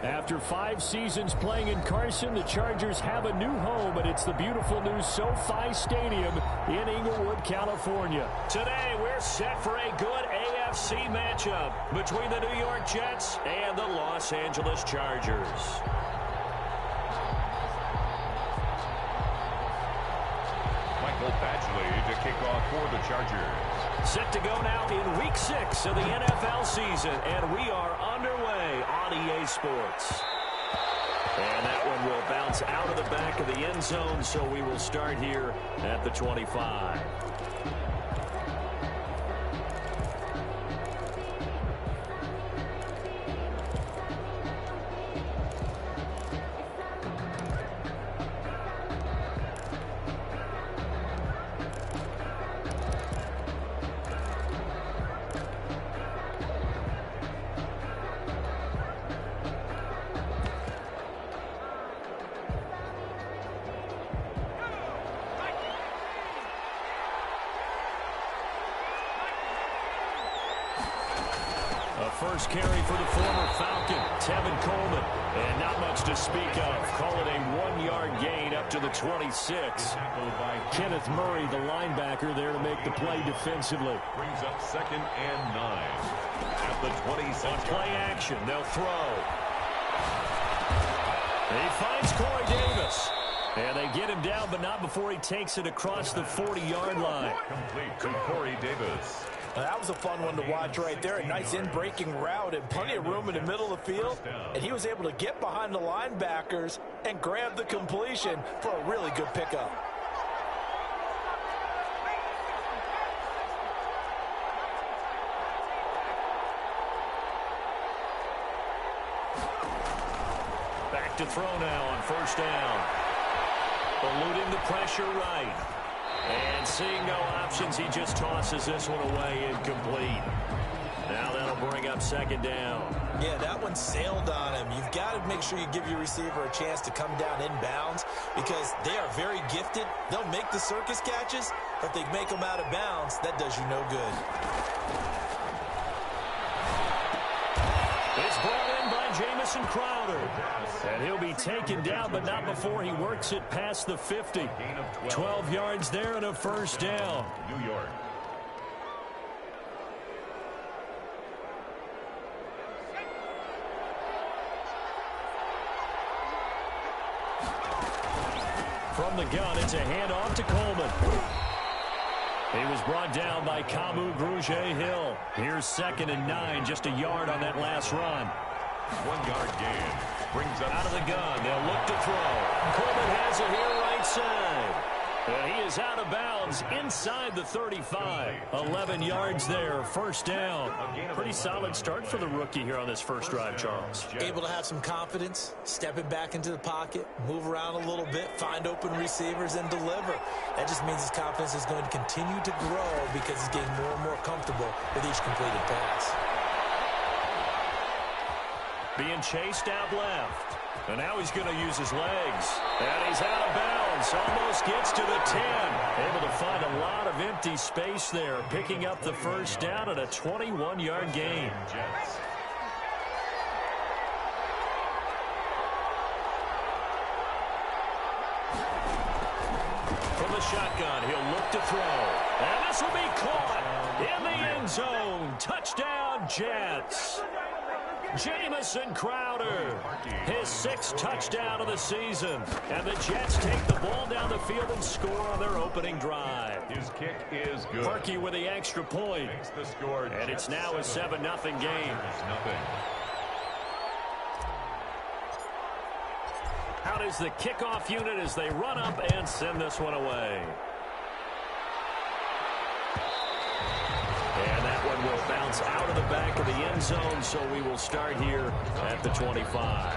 After 5 seasons playing in Carson, the Chargers have a new home, and it's the beautiful new SoFi Stadium in Inglewood, California. Today, we're set for a good AFC matchup between the New York Jets and the Los Angeles Chargers. Michael Badgley to kick off for the Chargers. Set to go now in Week 6 of the NFL season, and we are underway on EA Sports. And that one will bounce out of the back of the end zone, so we will start here at the 25. First carry for the former Falcon, Tevin Coleman. And not much to speak of. Call it a 1-yard gain up to the 26. Kenneth Murray, the linebacker, there to make the play defensively. Brings up 2nd and 9 at the 26. On play action, they'll throw. He finds Corey Davis. And they get him down, but not before he takes it across the 40-yard line. Complete to Corey Davis. That was a fun one to watch right there. A nice in-breaking route and plenty of room in the middle of the field. And he was able to get behind the linebackers and grab the completion for a really good pickup. Back to throw now on first down. Eluding the pressure right. And seeing no options, he just tosses this one away incomplete. Now that'll bring up 2nd down. Yeah, that one sailed on him. You've got to make sure you give your receiver a chance to come down inbounds because they are very gifted. They'll make the circus catches, but if they make them out of bounds, that does you no good. It's brought in by Jamison Crowder. And he'll be taken down, but not before he works it past the 50. 12 yards there and a first down. New York. From the gun, it's a handoff to Coleman. He was brought down by Kamu Grugier-Hill. Here's 2nd and 9, just a yard on that last run. 1-yard gain. Brings up out of the gun. They'll look to throw. Coleman has it here right side. And he is out of bounds inside the 35. 11 yards there, first down. Pretty solid start for the rookie here on this first drive, Charles. Able to have some confidence, stepping back into the pocket, move around a little bit, find open receivers, and deliver. That just means his confidence is going to continue to grow because he's getting more and more comfortable with each completed pass. Being chased out left. And now he's going to use his legs. And he's out of bounds. Almost gets to the 10. Able to find a lot of empty space there. Picking up the first down at a 21-yard gain. From the shotgun, he'll look to throw. And this will be caught in the end zone. Touchdown, Jets. Jamison Crowder, his 6th touchdown of the season. And the Jets take the ball down the field and score on their opening drive. His kick is good. Parkey with the extra point. Makes the score. And it's now a 7-0 game. Out is the kickoff unit as they run up and send this one away. And that one will bounce out of the back of the end zone, so we will start here at the 25.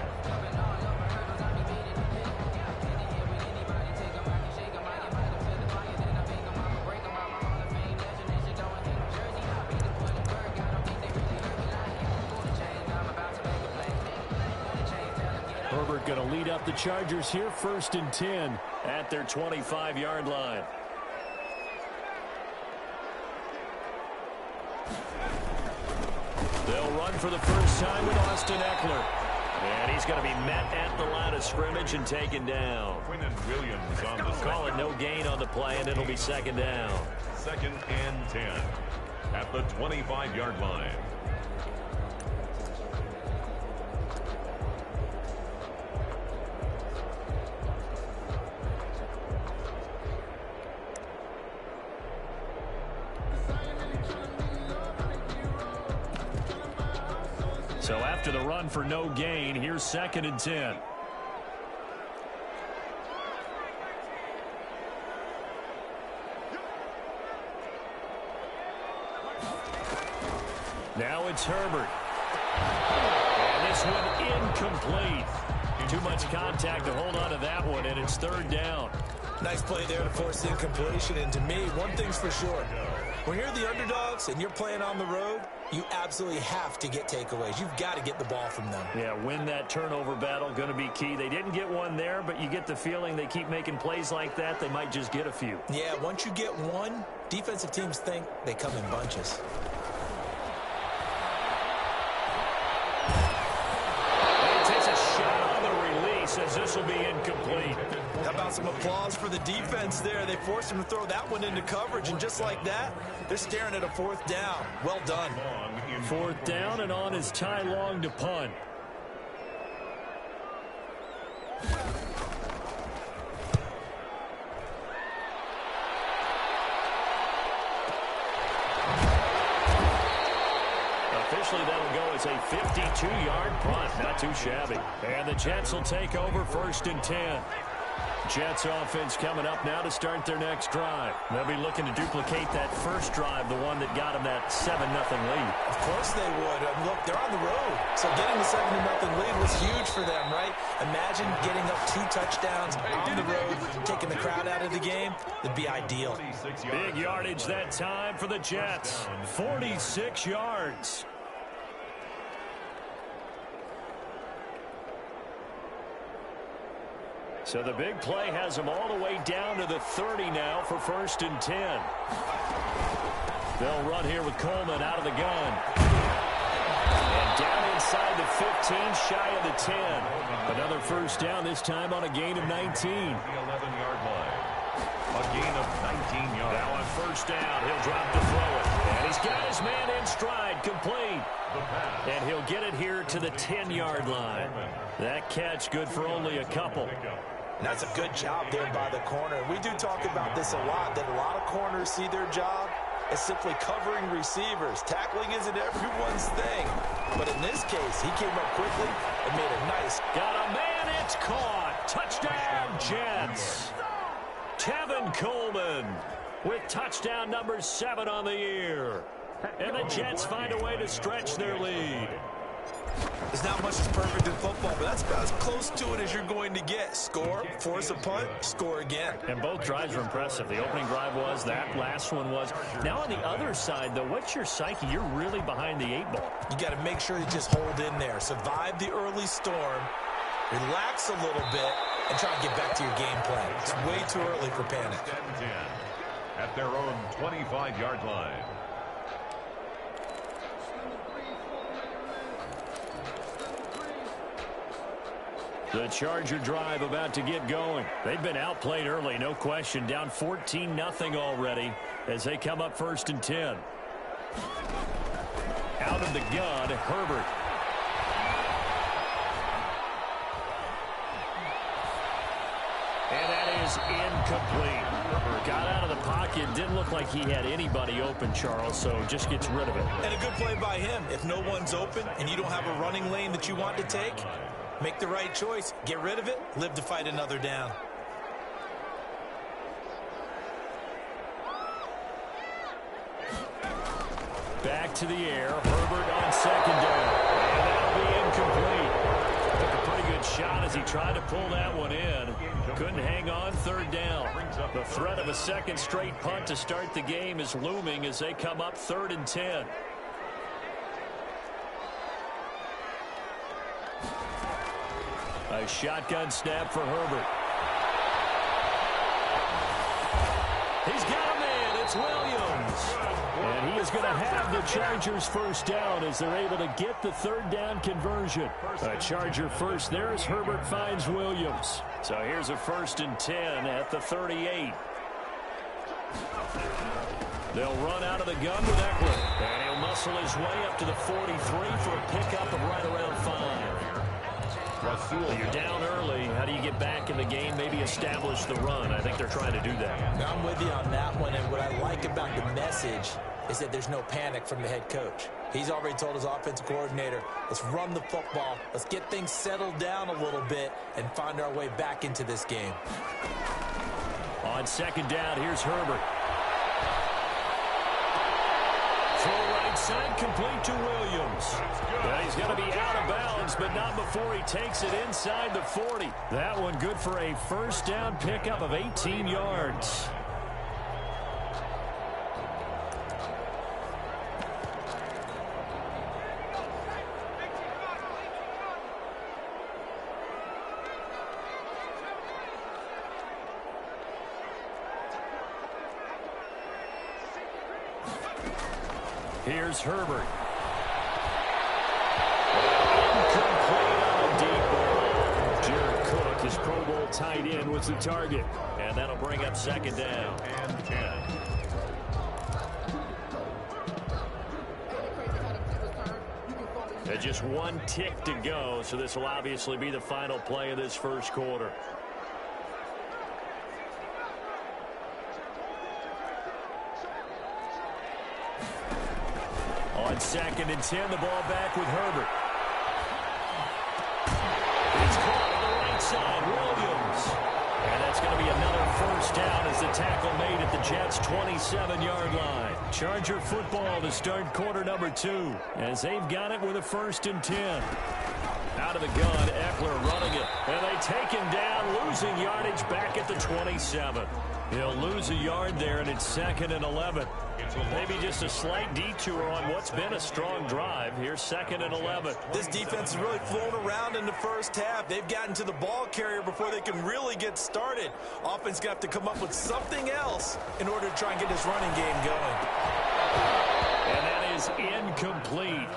Herbert going to lead up the Chargers here, 1st and 10 at their 25-yard line. They'll run for the first time with Austin Eckler. And he's going to be met at the line of scrimmage and taken down. Quinnen Williams on the Call it no gain on the play, and it'll be second down. 2nd and 10 at the 25-yard line. So after the run for no gain, here's 2nd and 10. Now it's Herbert. And this one incomplete. Too much contact to hold on to that one, and it's 3rd down. Nice play there to force the incompletion. And to me, one thing's for sure. When you're the underdogs and you're playing on the road, you absolutely have to get takeaways. You've got to get the ball from them. Yeah, win that turnover battle, going to be key. They didn't get one there, but you get the feeling they keep making plays like that, they might just get a few. Yeah, once you get one, defensive teams think they come in bunches. Says this will be incomplete. How about some applause for the defense there? They forced him to throw that one into coverage, and just like that, they're staring at a 4th down. Well done. 4th down, and on is Ty Long to punt. Officially, that'll go as a 52-yard punt. Not too shabby. And the Jets will take over 1st and 10. Jets offense coming up now to start their next drive. They'll be looking to duplicate that first drive, the one that got them that 7-0 lead. Of course they would. Look, they're on the road. So getting the 7-0 lead was huge for them, right? Imagine getting up 2 touchdowns on the road, taking the crowd out of the game. That'd be ideal. Big yardage that time for the Jets. 46 yards. So the big play has them all the way down to the 30 now for 1st and 10. They'll run here with Coleman out of the gun. And down inside the 15, shy of the 10. Another 1st down, this time on a gain of 19. The 11-yard line. A gain of 19 yards. Now on 1st down, he'll drop to throw it. And he's got his man in stride, complete. And he'll get it here to the 10-yard line. That catch good for only a couple. That's a good job there by the corner. We do talk about this a lot, that a lot of corners see their job as simply covering receivers. Tackling isn't everyone's thing. But in this case, he came up quickly and made a nice... Got a man, it's caught. Touchdown, Jets. Tevin Coleman with touchdown number 7 on the year. And the Jets find a way to stretch their lead. There's not much that's perfect in football, but that's about as close to it as you're going to get. Score, force a punt, score again. And both drives were impressive. The opening drive was, that last one was. Now on the other side, though, what's your psyche? You're really behind the 8 ball. You got to make sure you just hold in there. Survive the early storm, relax a little bit, and try to get back to your game plan. It's way too early for panic. 10 at their own 25-yard line. The Charger drive about to get going. They've been outplayed early, no question. Down 14-0 already as they come up 1st and 10. Out of the gun, Herbert. And that is incomplete. Got out of the pocket. Didn't look like he had anybody open, Charles, so just gets rid of it. And a good play by him. If no one's open and you don't have a running lane that you want to take, make the right choice. Get rid of it. Live to fight another down. Back to the air. Herbert on 2nd down. And that'll be incomplete. Took a pretty good shot as he tried to pull that one in. Couldn't hang on 3rd down. The threat of a 2nd straight punt to start the game is looming as they come up 3rd and 10. A shotgun snap for Herbert. He's got a man. It's Williams. And he is going to have the Chargers first down as they're able to get the third down conversion. A Charger first there as Herbert finds Williams. So here's a 1st and 10 at the 38. They'll run out of the gun with Eckler. And he'll muscle his way up to the 43 for a pickup of right around 5. You're down early. How do you get back in the game? Maybe establish the run. I think they're trying to do that. Now, I'm with you on that one. And what I like about the message is that there's no panic from the head coach. He's already told his offensive coordinator, let's run the football. Let's get things settled down a little bit and find our way back into this game. On 2nd down, here's Herbert. Throw right side, complete to Williams. Well, he's going to be out of bounds, but not before he takes it inside the 40. That one good for a 1st down pickup of 18 yards. Here's Herbert. Incomplete on a deep ball. Jared Cook, his Pro Bowl tight end, was the target. And that'll bring up 2nd down. And 10. There's just 1 tick to go, so this will obviously be the final play of this 1st quarter. On 2nd and 10, the ball back with Herbert. He's caught on the right side, Williams. And that's going to be another 1st down as the tackle made at the Jets' 27-yard line. Charger football to start quarter number 2 as they've got it with a 1st and 10. Out of the gun, Eckler running it. And they take him down, losing yardage back at the 27. He'll lose a yard there, and it's 2nd and 11. Maybe just a slight detour on what's been a strong drive. Here's 2nd and 11. This defense has really flown around in the first half. They've gotten to the ball carrier before they can really get started. Offense got to come up with something else in order to try and get this running game going. And that is incomplete.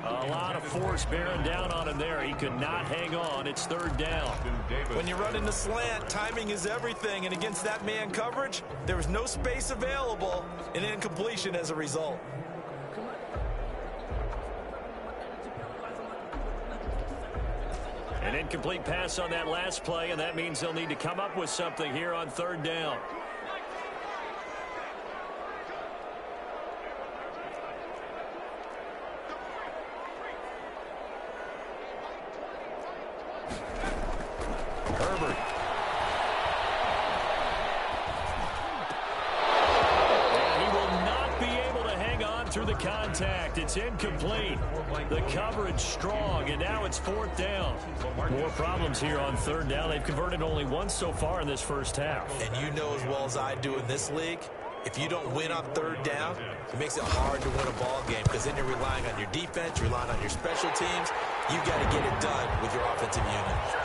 A lot of force bearing down on him there. He could not hang on. It's 3rd down. When you run in the slant, timing is everything. And against that man coverage, there was no space available, and incompletion as a result. An incomplete pass on that last play, and that means they'll need to come up with something here on 3rd down. Herbert. And he will not be able to hang on through the contact. It's incomplete. The coverage strong, and now it's 4th down. More problems here on 3rd down. They've converted only once so far in this first half. And you know as well as I do in this league, if you don't win on 3rd down, it makes it hard to win a ball game because then you're relying on your defense, you're relying on your special teams. You've got to get it done with your offensive unit.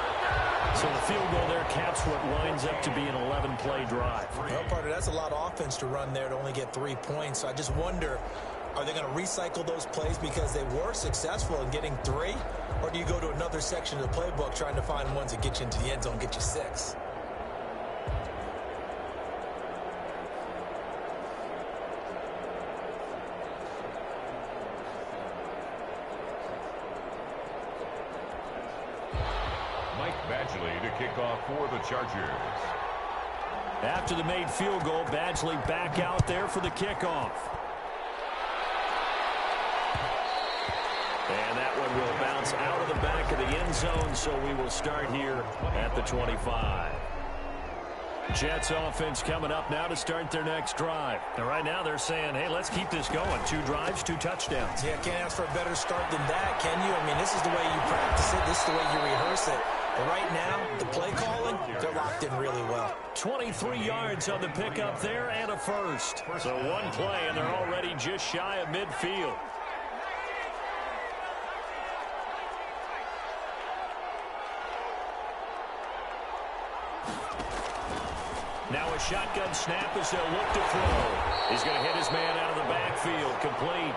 So the field goal there caps what winds up to be an 11-play drive. Well, partner, that's a lot of offense to run there to only get 3 points. So I just wonder, are they going to recycle those plays because they were successful in getting 3? Or do you go to another section of the playbook trying to find ones that get you into the end zone, get you 6? Badgley to kick off for the Chargers. After the made field goal, Badgley back out there for the kickoff. And that one will bounce out of the back of the end zone, so we will start here at the 25. Jets offense coming up now to start their next drive. And right now they're saying, hey, let's keep this going. 2 drives, 2 touchdowns. Yeah, can't ask for a better start than that, can you? I mean, this is the way you practice it. This is the way you rehearse it. But right now, the play calling, they're locked in really well. 23 yards on the pickup there and a first. So 1 play, and they're already just shy of midfield. Now a shotgun snap as they'll look to throw. He's going to hit his man out of the backfield. Complete.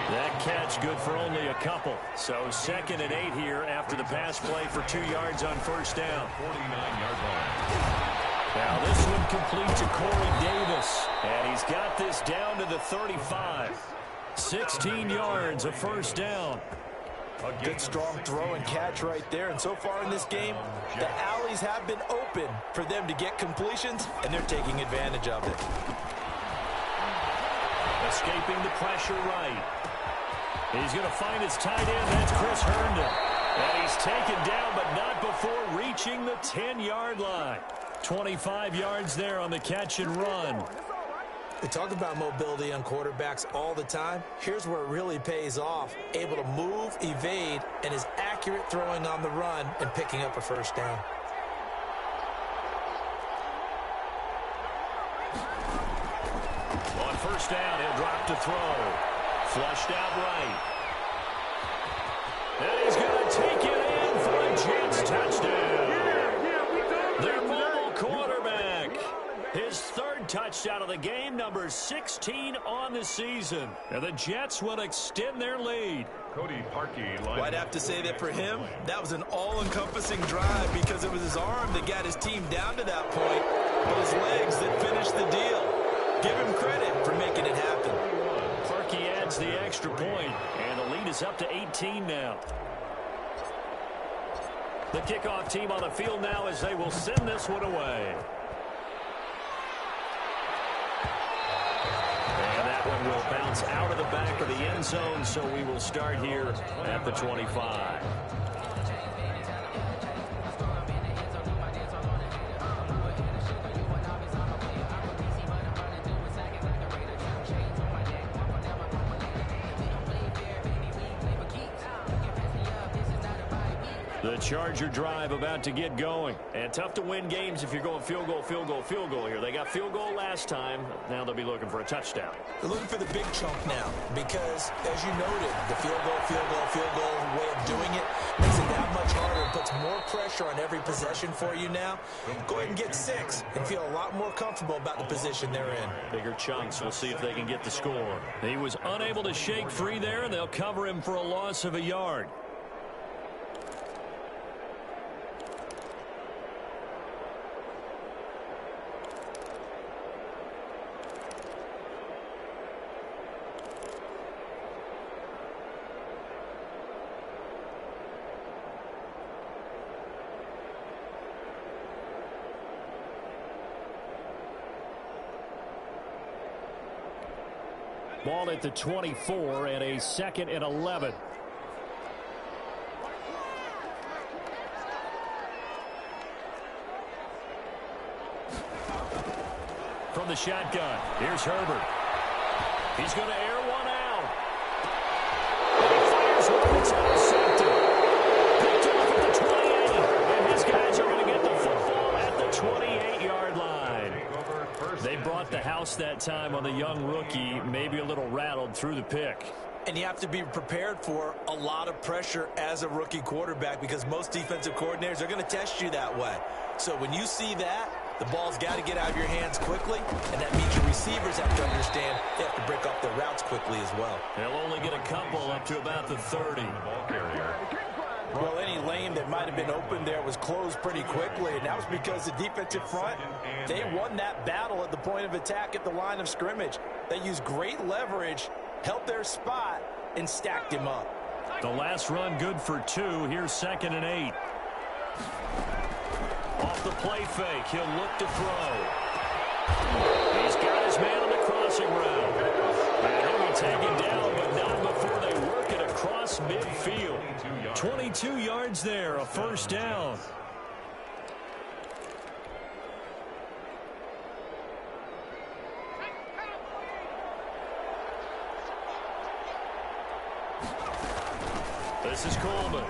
That catch good for only a couple. So 2nd and 8 here after the pass play for 2 yards on first down. 49-yard line. Now this one complete to Corey Davis. And he's got this down to the 35. 16 yards, a first down. A good strong throw and catch right there. And so far in this game, the alleys have been open for them to get completions, and they're taking advantage of it. Escaping the pressure right. He's going to find his tight end. That's Chris Herndon. And he's taken down, but not before reaching the 10-yard line. 25 yards there on the catch and run. We talk about mobility on quarterbacks all the time. Here's where it really pays off. Able to move, evade, and is accurate throwing on the run and picking up a first down. On first down, he'll drop to throw. Flushed out right. And he's going to take it in for a Jets touchdown. Their mobile quarterback. His 3rd touchdown of the game, number 16 on the season. And the Jets will extend their lead. Cody Parkey. Well, I'd have to say that for him, that was an all-encompassing drive because it was his arm that got his team down to that point, but his legs that finished the deal. Give him credit for making it happen. Parkey adds the extra point, and the lead is up to 18 now. The kickoff team on the field now as they will send this one away. And that one will bounce out of the back of the end zone, so we will start here at the 25. The Charger drive about to get going. And tough to win games if you're going field goal, field goal, field goal here. They got field goal last time. Now they'll be looking for a touchdown. They're looking for the big chunk now because, as you noted, the field goal way of doing it makes it that much harder and puts more pressure on every possession for you now. Go ahead and get 6 and feel a lot more comfortable about the position they're in. Bigger chunks. We'll see if they can get the score. He was unable to shake free there, and they'll cover him for a loss of a yard. Ball at the 24 and a 2nd and 11. From the shotgun, here's Herbert. He's going to air one out. And he fires one. It's intercepted. Picked off at the 28. And his guys are going to get the football at the 28-yard line. They brought the house that time on the young rookie, maybe a little rattled through the pick. And you have to be prepared for a lot of pressure as a rookie quarterback because most defensive coordinators are going to test you that way. So when you see that, the ball's got to get out of your hands quickly, and that means your receivers have to understand they have to break off their routes quickly as well. They'll only get a couple up to about the 30. Well, any lane that might have been open there was closed pretty quickly, and that was because the defensive front, they won that battle at the point of attack at the line of scrimmage. They used great leverage, held their spot, and stacked him up. The last run good for 2. Here's 2nd and 8. Off the play fake, he'll look to throw. He's got his man on the crossing route. And he'll be taken down, but not before they work it across midfield. 22 yards there, a first down. This is Coleman.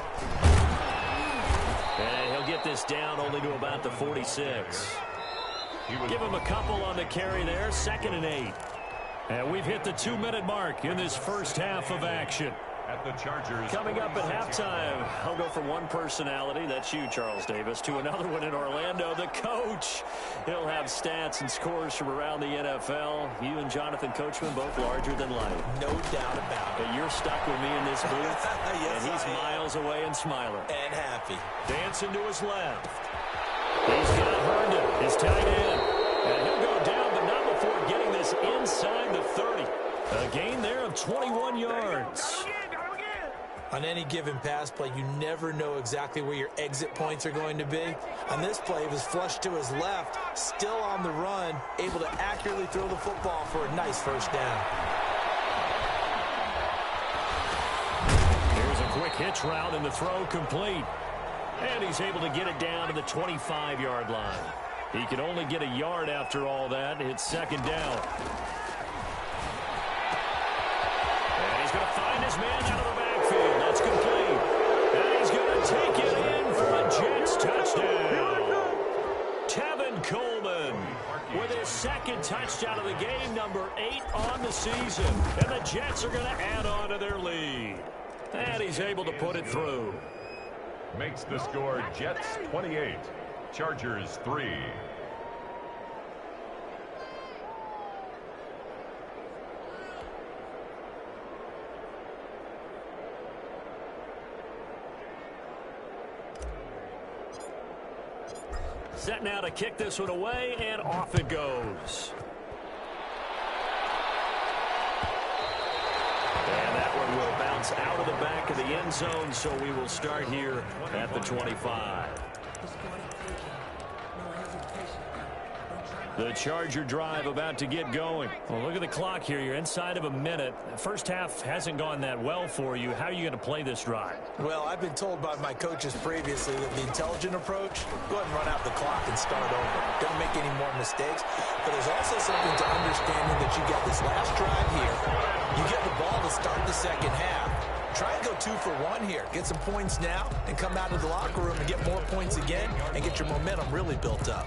And he'll get this down only to about the 46. Give him a couple on the carry there, 2nd and 8. And we've hit the 2-minute mark in this first half of action. at the Chargers. Coming up at halftime, I'll go from one personality, that's you, Charles Davis, to another one in Orlando, the coach. He'll have stats and scores from around the NFL. You and Jonathan Coachman both larger than life. No doubt about it. But you're stuck with me in this booth, Yes, and he's miles away and smiling. And happy. Dancing to his left. He's got Herndon, his tight end. And he'll go down, but not before getting this inside the 30. A gain there of 21 yards. On any given pass play, you never know exactly where your exit points are going to be. On this play, it was flushed to his left, still on the run, able to accurately throw the football for a nice first down. Here's a quick hitch route and the throw complete. And he's able to get it down to the 25-yard line. He can only get a yard after all that. It's second down. And he's going to find his man out of the backfield. That's complete. And he's going to take it in for a Jets touchdown. Tevin Coleman with his second touchdown of the game, number 8 on the season. And the Jets are going to add on to their lead. And he's able to put it through. Makes the score Jets 28, Chargers 3. Set now to kick this one away, and off it goes. And that one will bounce out of the back of the end zone, so we will start here at the 25. The Charger drive about to get going. Well, look at the clock here. You're inside of a minute. The first half hasn't gone that well for you. How are you going to play this drive? Well, I've been told by my coaches previously that the intelligent approach, go ahead and run out the clock and start over. Don't make any more mistakes. But there's also something to understanding that you got this last drive here. You get the ball to start the second half. Try and go 2 for 1 here. Get some points now and come out of the locker room and get more points again and get your momentum really built up.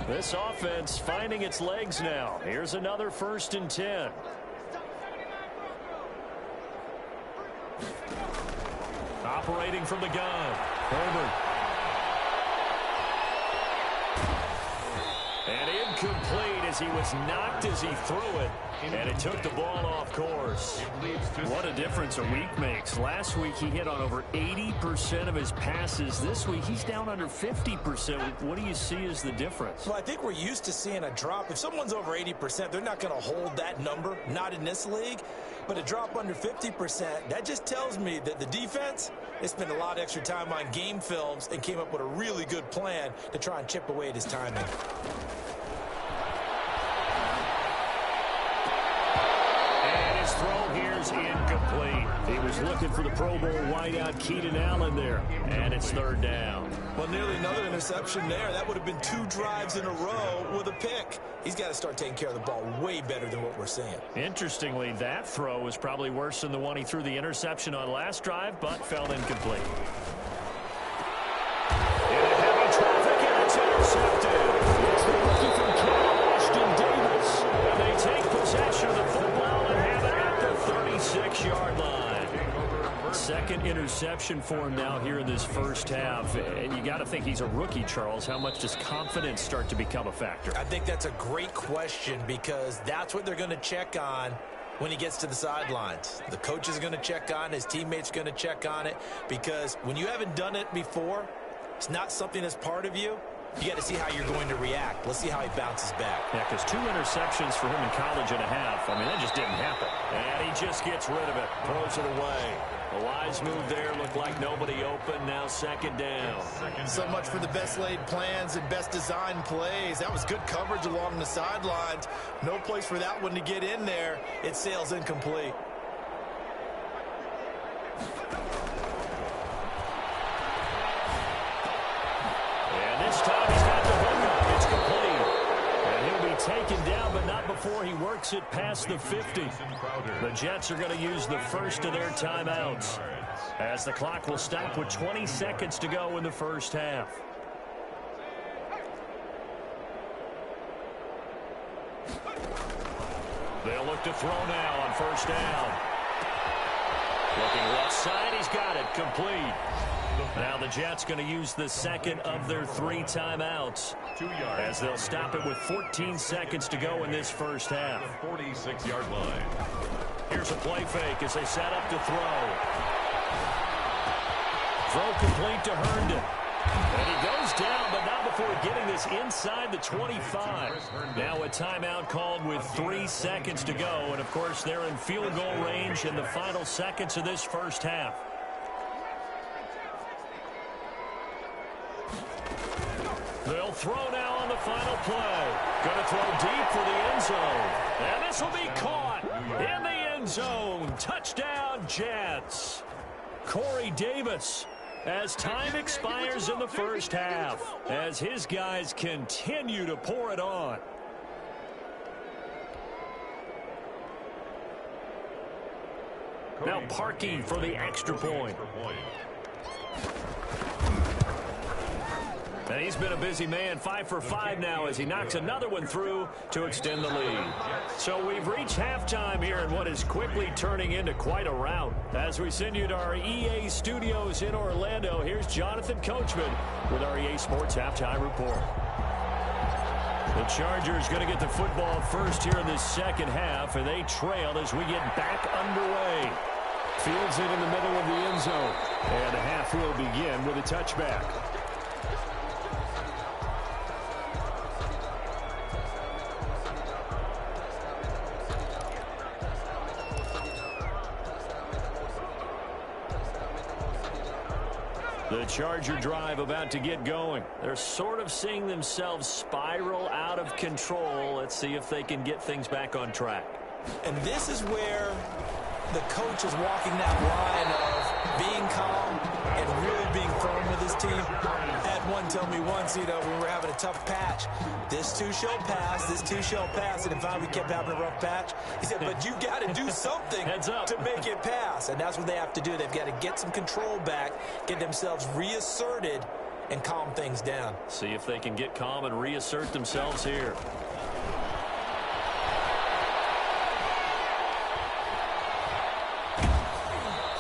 This offense finding its legs now. Here's another 1st and 10. Operating from the gun. Herbert. And incomplete as he was knocked as he threw it. And it took the ball off course. What a difference a week makes. Last week he hit on over 80% of his passes. This week he's down under 50%. What do you see as the difference? Well, I think we're used to seeing a drop. If someone's over 80%, they're not going to hold that number. Not in this league. But a drop under 50%, that just tells me that the defense, they spent a lot of extra time on game films and came up with a really good plan to try and chip away at his timing. Throw here's incomplete. He was looking for the Pro Bowl wideout Keenan Allen there. And it's 3rd down. Well, nearly another interception there. That would have been 2 drives in a row with a pick. He's got to start taking care of the ball way better than what we're seeing. Interestingly, that throw was probably worse than the one he threw the interception on last drive, but fell incomplete. In a heavy traffic, and it's intercepted. It's the rookie from Cal, Ashton Davis. And they take possession of the football and have it at the 36-yard line. Second interception for him now here in this first half. And you got to think he's a rookie, Charles. How much does confidence start to become a factor? I think that's a great question because that's what they're going to check on when he gets to the sidelines. The coach is going to check on it. His teammates are going to check on it because when you haven't done it before, it's not something that's part of you. You got to see how you're going to react. Let's see how he bounces back. Yeah, because 2 interceptions for him in college and a half. I mean, that just didn't happen. And he just gets rid of it. Throws it away. A wise move there. Looked like nobody open. Now 2nd down. So much for the best laid plans and best designed plays. That was good coverage along the sidelines. No place for that one to get in there. It sails incomplete. This time he's got the hookup. It's complete. And he'll be taken down, but not before he works it past the 50. The Jets are going to use the first of their timeouts as the clock will stop with 20 seconds to go in the first half. They'll look to throw now on first down. Looking left side, he's got it, complete. Now the Jets going to use the second of their 3 timeouts as they'll stop it with 14 seconds to go in this first half. 46-yard line. Here's a play fake as they set up to throw. Throw complete to Herndon. And he goes down, but not before getting this inside the 25. Now a timeout called with 3 seconds to go. And, of course, they're in field goal range in the final seconds of this first half. They'll throw now on the final play. Going to throw deep for the end zone. And this will be caught in the end zone. Touchdown, Jets. Corey Davis, as time expires in the first half, as his guys continue to pour it on. Now Parkey for the extra point. And he's been a busy man, 5 for 5 now as he knocks another one through to extend the lead. So we've reached halftime here in what is quickly turning into quite a rout. As we send you to our EA studios in Orlando, here's Jonathan Coachman with our EA Sports Halftime Report. The Chargers going to get the football first here in this second half, and they trail as we get back underway. Fields it in the middle of the end zone, and the half will begin with a touchback. The Charger drive about to get going. They're sort of seeing themselves spiral out of control. Let's see if they can get things back on track. And this is where the coach is walking that line of being calm and really being firm with his team. I had one tell me once, when we were having a tough patch, this too shall pass, this too shall pass, and finally we kept having a rough patch. He said, but you got to do something to make it pass, and that's what they have to do. They've got to get some control back, get themselves reasserted, and calm things down. See if they can get calm and reassert themselves here.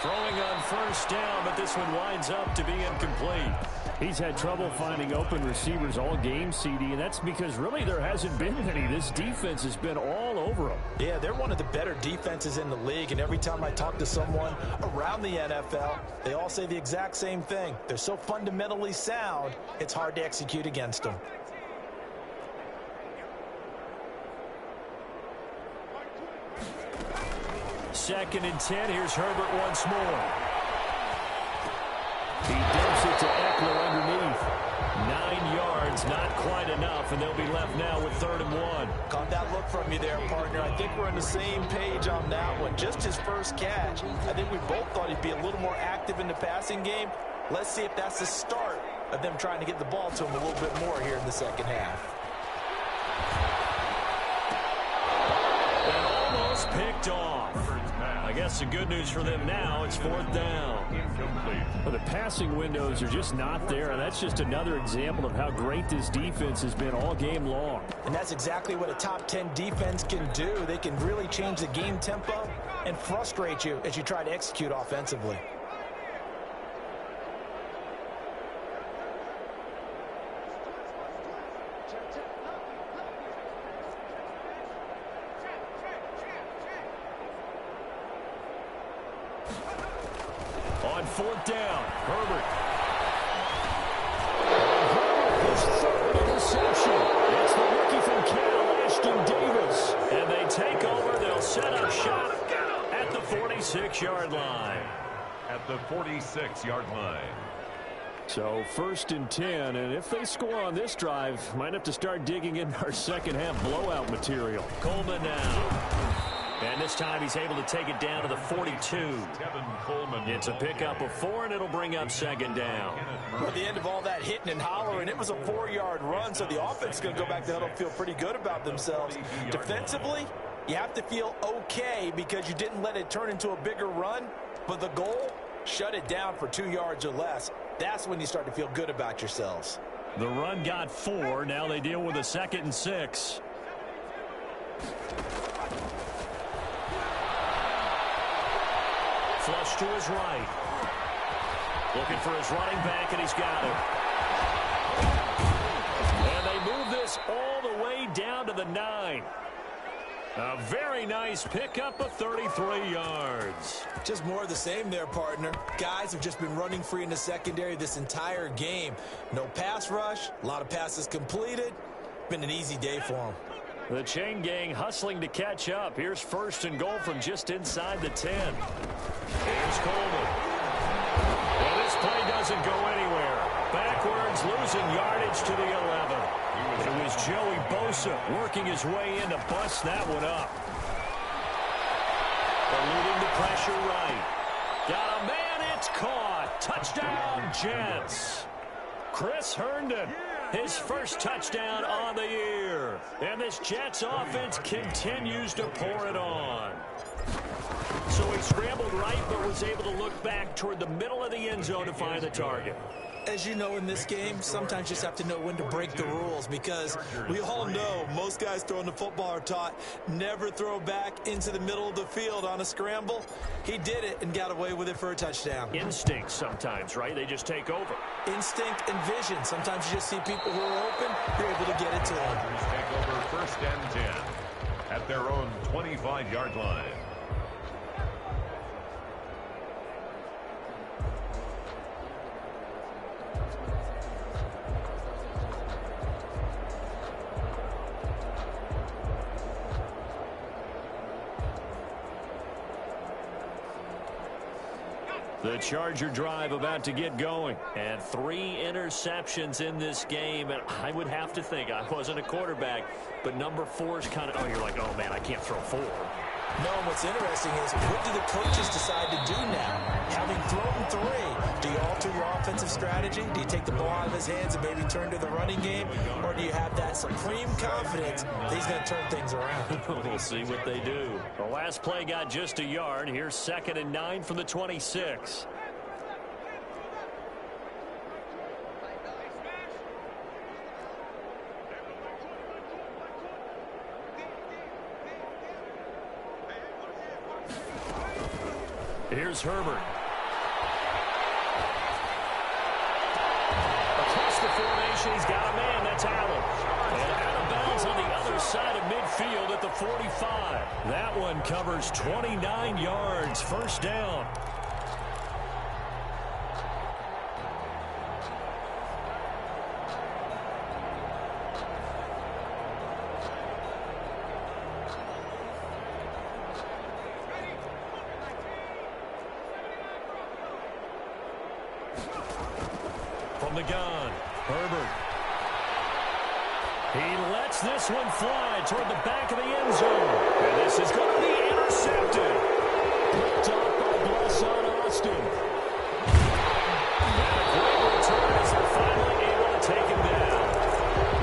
Throwing on first down, but this one winds up to be incomplete. He's had trouble finding open receivers all game, CD, and that's because really there hasn't been any. This defense has been all over them. Yeah, they're one of the better defenses in the league, and every time I talk to someone around the NFL, they all say the exact same thing. They're so fundamentally sound, it's hard to execute against them. Second and 10. Here's Herbert once more. He dumps it to Eckler underneath. 9 yards, not quite enough, and they'll be left now with 3rd and 1. Caught that look from you there, partner. I think we're on the same page on that one. Just his first catch. I think we both thought he'd be a little more active in the passing game. Let's see if that's the start of them trying to get the ball to him a little bit more here in the second half. And almost picked off. I guess the good news for them now, it's 4th down. Well, the passing windows are just not there, and that's just another example of how great this defense has been all game long. And that's exactly what a top 10 defense can do. They can really change the game tempo and frustrate you as you try to execute offensively. On 4th down, Herbert. His 3rd interception. It's the rookie from Cal, Ashton Davis. And they take over. They'll set up shop at the 46-yard line. At the 46-yard line. So 1st and 10, and if they score on this drive, might have to start digging in our second half blowout material. Coleman now. And this time he's able to take it down to the 42. Tevin Coleman. It's a pickup of 4, and it'll bring up 2nd down. At the end of all that hitting and hollering, it was a 4-yard run, so the offense is going to go back to huddle, feel pretty good about themselves. Defensively, you have to feel okay because you didn't let it turn into a bigger run, but the goal, shut it down for 2 yards or less. That's when you start to feel good about yourselves. The run got 4. Now they deal with a 2nd and 6. flush to his right. Looking for his running back, and he's got him. And they move this all the way down to the 9. A very nice pickup of 33 yards. Just more of the same there, partner. Guys have just been running free in the secondary this entire game. No pass rush, a lot of passes completed. Been an easy day for them. The chain gang hustling to catch up. Here's 1st and goal from just inside the 10. Here's Coleman. Well, this play doesn't go anywhere. Backwards, losing yardage to the 11. It was Joey Bosa working his way in to bust that one up. Eluding the pressure right. Got a man, it's caught. Touchdown, Jets. Chris Herndon, his first touchdown on the year. And this Jets offense continues to pour it on. So he scrambled right, but was able to look back toward the middle of the end zone to find the target. As you know, in this game, sometimes you just have to know when to break the rules, because we all know most guys throwing the football are taught never throw back into the middle of the field on a scramble. He did it and got away with it for a touchdown. Instinct sometimes, right? They just take over. Instinct and vision. Sometimes you just see people who are open, you're able to get it to them. Take over 1st and 10 at their own 25-yard line. The Charger drive about to get going. And 3 interceptions in this game. And I would have to think, I wasn't a quarterback, but number 4 is kind of, oh, you're like, oh, man, I can't throw 4. No, and what's interesting is, what do the coaches decide to do now? Having thrown 3, do you alter your offensive strategy? Do you take the ball out of his hands and maybe turn to the running game? Or do you have that supreme confidence that he's going to turn things around? We'll see what they do. The last play got just a yard. Here's 2nd and 9 from the 26. Here's Herbert. Across the formation, he's got a man. That's Allen. And out of bounds on the other side of midfield at the 45. That one covers 29 yards. 1st down. From the gun, Herbert. He lets this one fly toward the back of the end zone. And this is going to be intercepted. Picked off by Blesson Austin. And a great return as they're finally able to take him down.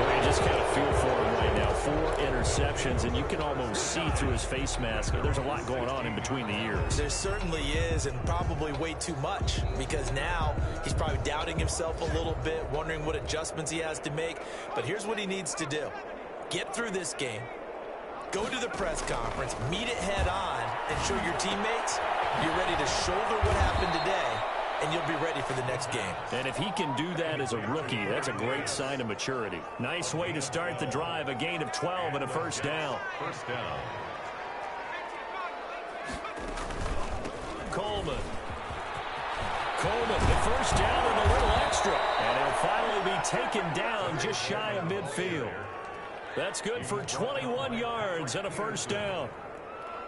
Well, you just kind of feel for him right now. 4 interceptions, and you can almost see through his face mask. There's a lot going on in between the ears. There certainly is, and probably way too much, because now he's probably doubting himself a little bit, wondering what adjustments he has to make. But here's what he needs to do. Get through this game, go to the press conference, meet it head on, and show your teammates you're ready to shoulder what happened today, and you'll be ready for the next game. And if he can do that as a rookie, that's a great sign of maturity. Nice way to start the drive, a gain of 12 and a 1st down. 1st down. Coleman, the 1st down and a little extra. And he'll finally be taken down just shy of midfield. That's good for 21 yards and a 1st down.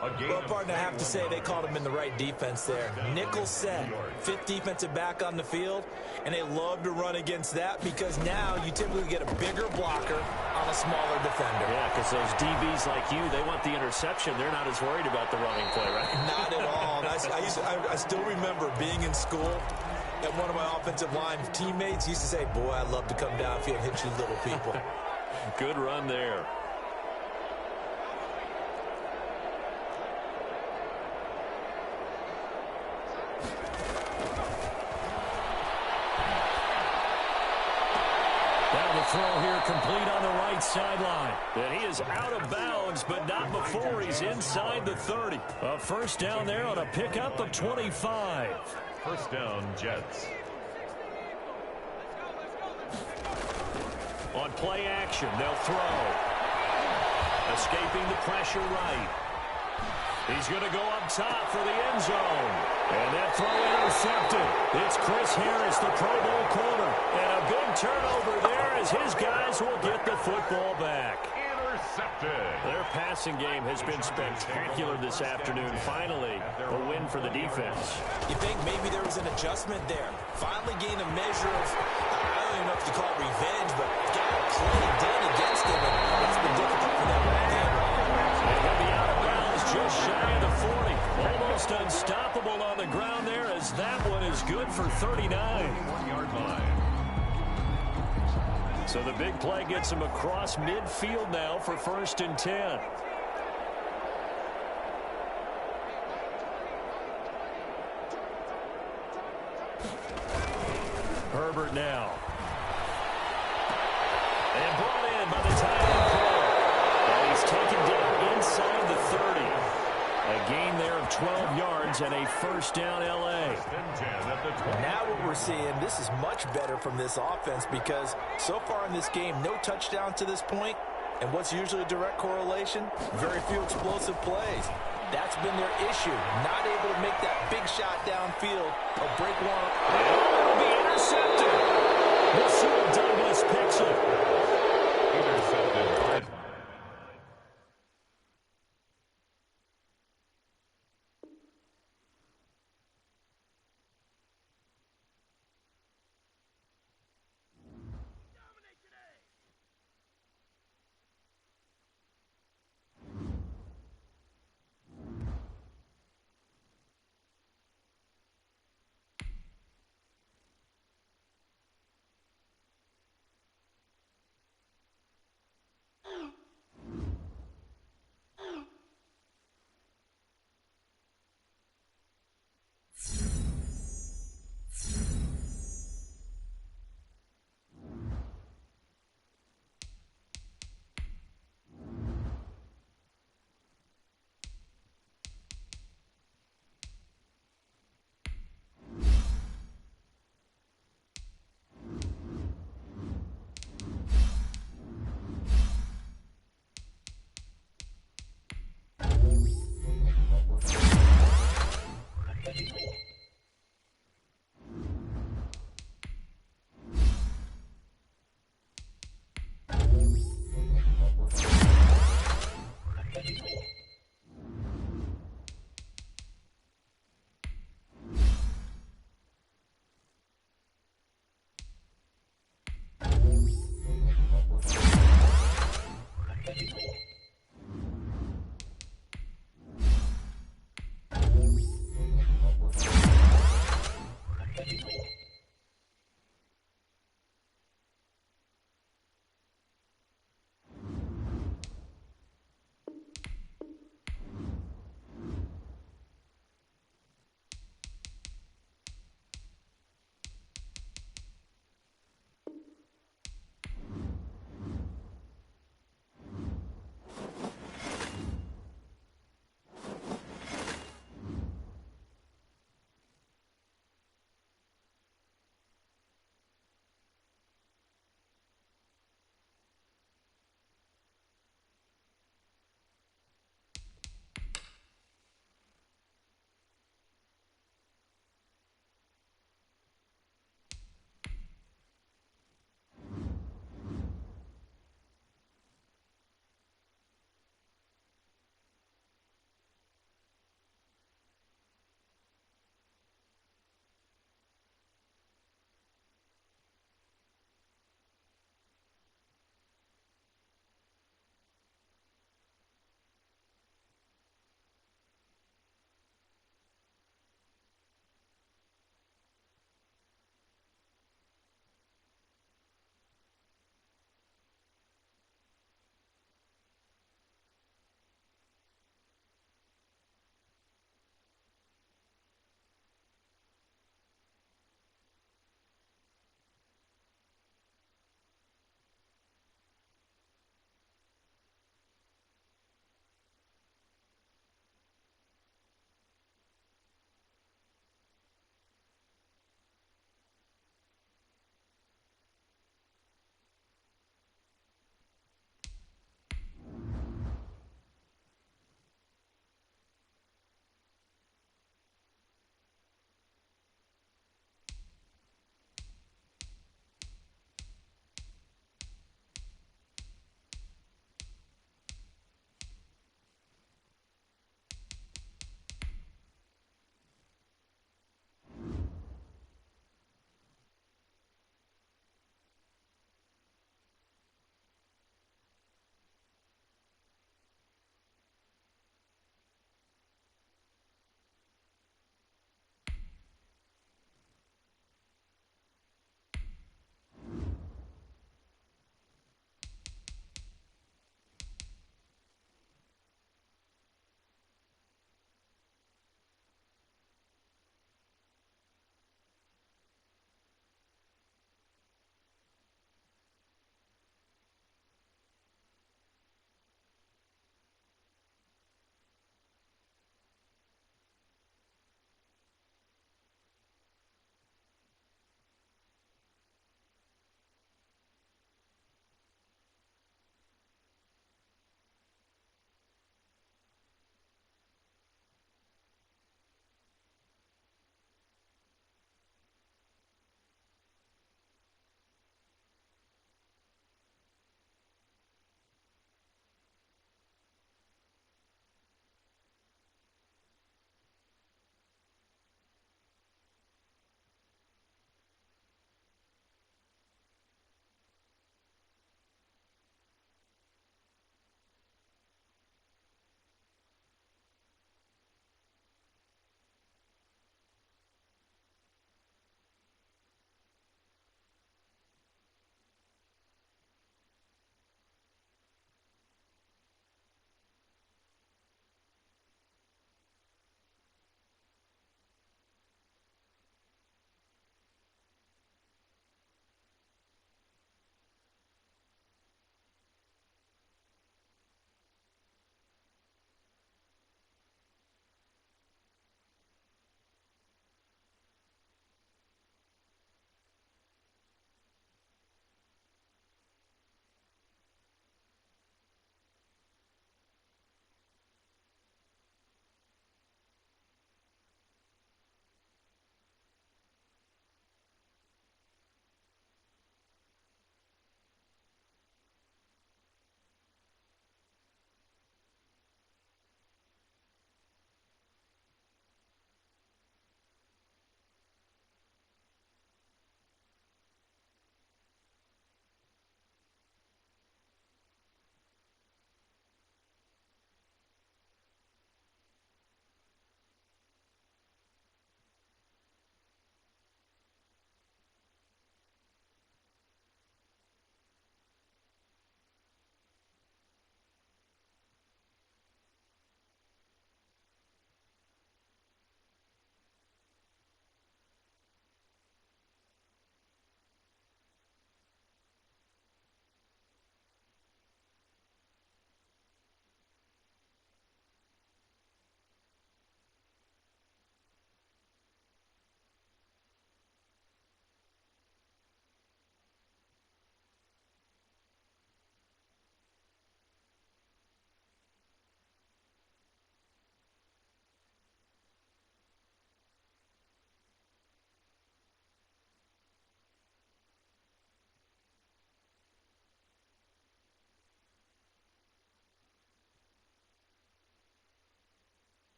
Well, partner, I have to say they called him in the right defense there. Nickel set, 5th defensive back on the field, and they love to run against that because now you typically get a bigger blocker on a smaller defender. Yeah, because those DBs like you, they want the interception. They're not as worried about the running play, right? Not at all. I still remember being in school, and one of my offensive line teammates used to say, boy, I'd love to come downfield and hit you little people. Good run there. throw here complete on the right sideline. And he is out of bounds, but not before he's inside the 30. A first down there on a pickup of 25. First down, Jets. On play action, they'll throw. Escaping the pressure right. He's going to go up top for the end zone. And that throw intercepted. It's Chris Harris, the Pro Bowl corner. And a big turnover there as his guys will get the football back. Intercepted. Their passing game has been spectacular this afternoon. Finally, a win for the defense. You think maybe there was an adjustment there. Finally gained a measure of, I don't even know if you call it revenge, but got a play done against him, and it's been difficult for them all game. And he'll be out of bounds just shy of the 40. Almost unstoppable on the ground there as that one is good for 39. 1-yard line. So the big play gets him across midfield now for 1st and 10. Herbert now. And brought in by the tight end Cole. And he's taken down inside the 30. A gain there of 12 yards and a first down L.A. Now what we're seeing, this is much better from this offense because so far in this game, no touchdown to this point. And what's usually a direct correlation? Very few explosive plays. That's been their issue. Not able to make that big shot downfield or break one. It'll be intercepted. Rasul Douglas picks it. Intercepted by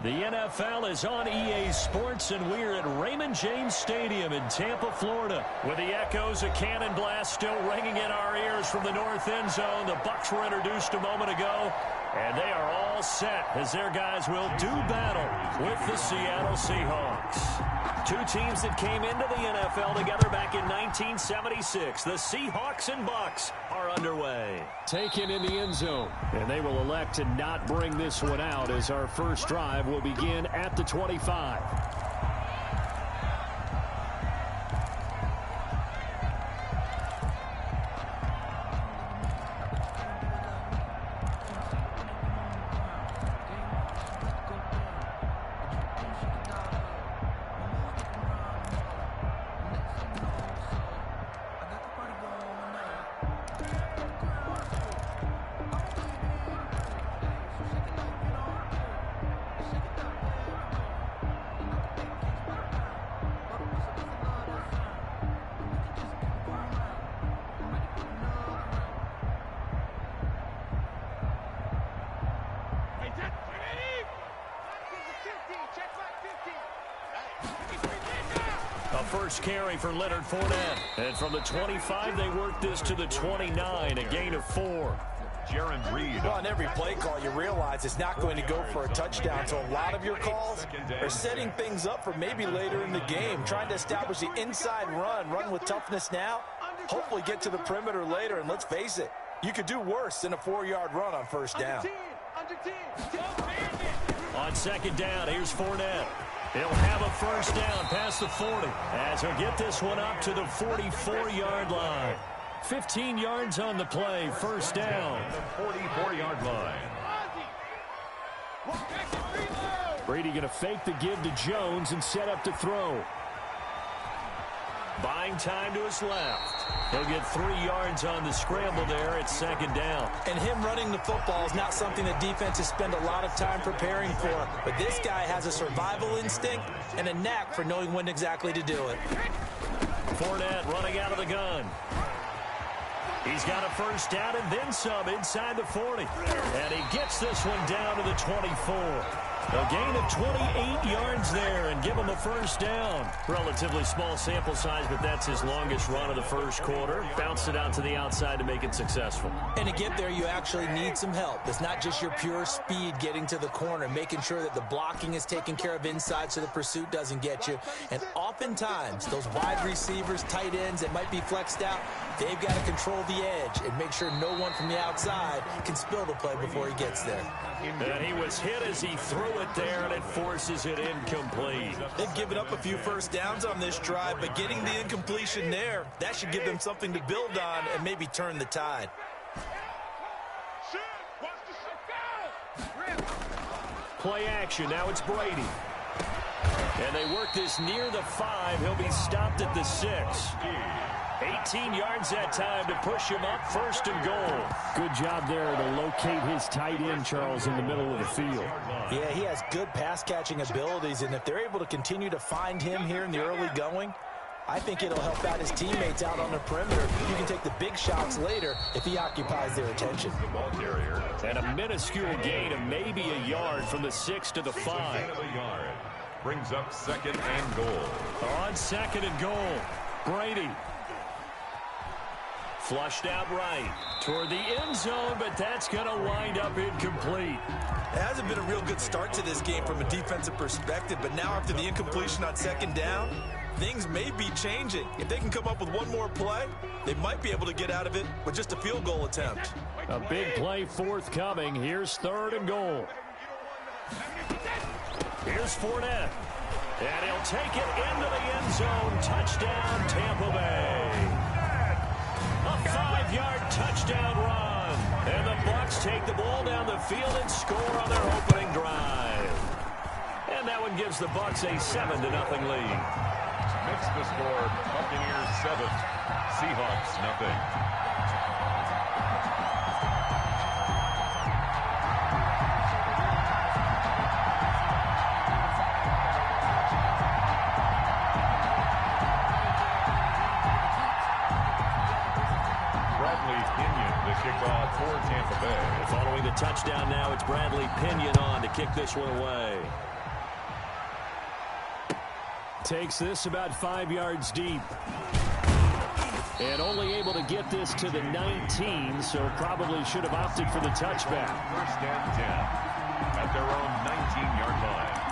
The NFL is on EA Sports, and we're at Raymond James Stadium in Tampa, Florida. With the echoes of Cannon Blast still ringing in our ears from the north end zone, the Bucs were introduced a moment ago, and they are all set as their guys will do battle with the Seattle Seahawks. Two teams that came into the NFL together back in 1976. The Seahawks and Bucs are underway. Taken in the end zone, and they will elect to not bring this one out as our first drive will begin at the 25. First carry for Leonard Fournette. And from the 25, they work this to the 29, a gain of 4. Jaron Reed. Well, on every play call, you realize it's not going to go for a touchdown. So a lot of your calls are setting things up for maybe later in the game, trying to establish the inside run with toughness now, hopefully get to the perimeter later. And let's face it, you could do worse than a 4-yard run on first down. On second down, here's Fournette. He'll have a first down past the 40 as he'll get this one up to the 44-yard line. 15 yards on the play, first down. The 44-yard line. Brady going to fake the give to Jones and set up to throw. Buying time to his left. He'll get 3 yards on the scramble there at second down. And him running the football is not something that defenses spend a lot of time preparing for. But this guy has a survival instinct and a knack for knowing when exactly to do it. Fournette running out of the gun. He's got a first down and then some inside the 40. And he gets this one down to the 24. A gain of 28 yards there and give him a first down. Relatively small sample size, but that's his longest run of the first quarter. Bounced it out to the outside to make it successful. And to get there, you actually need some help. It's not just your pure speed getting to the corner, making sure that the blocking is taken care of inside so the pursuit doesn't get you. And oftentimes, those wide receivers, tight ends that might be flexed out, they've got to control the edge and make sure no one from the outside can spill the play before he gets there. And he was hit as he threw it there, and it forces it incomplete. They've given up a few first downs on this drive, but getting the incompletion there, that should give them something to build on and maybe turn the tide. Play action. Now it's Brady. And they work this near the 5. He'll be stopped at the 6. 18 yards that time to push him up, first and goal. Good job there to locate his tight end, Charles, in the middle of the field. Yeah, he has good pass-catching abilities, and if they're able to continue to find him here in the early going, I think it'll help out his teammates out on the perimeter. You can take the big shots later if he occupies their attention. And a minuscule gain of maybe a yard from the 6 to the 5. Brings up second and goal. On second and goal, Brady. Flushed out right toward the end zone, but that's going to wind up incomplete. It hasn't been a real good start to this game from a defensive perspective, but now after the incompletion on second down, things may be changing. If they can come up with one more play, they might be able to get out of it with just a field goal attempt. A big play forthcoming. Here's third and goal. Here's Fournette. And he'll take it into the end zone. Touchdown, Tampa Bay. A 5-yard touchdown run. And the Bucs take the ball down the field and score on their opening drive. And that one gives the Bucs a 7-0 lead. Makes the score Buccaneers 7, Seahawks nothing. Kickoff for Tampa Bay. Following the touchdown now, it's Bradley Pinion on to kick this one away. Takes this about 5 yards deep. And only able to get this to the 19, so probably should have opted for the touchback. First and 10 at their own 19-yard line.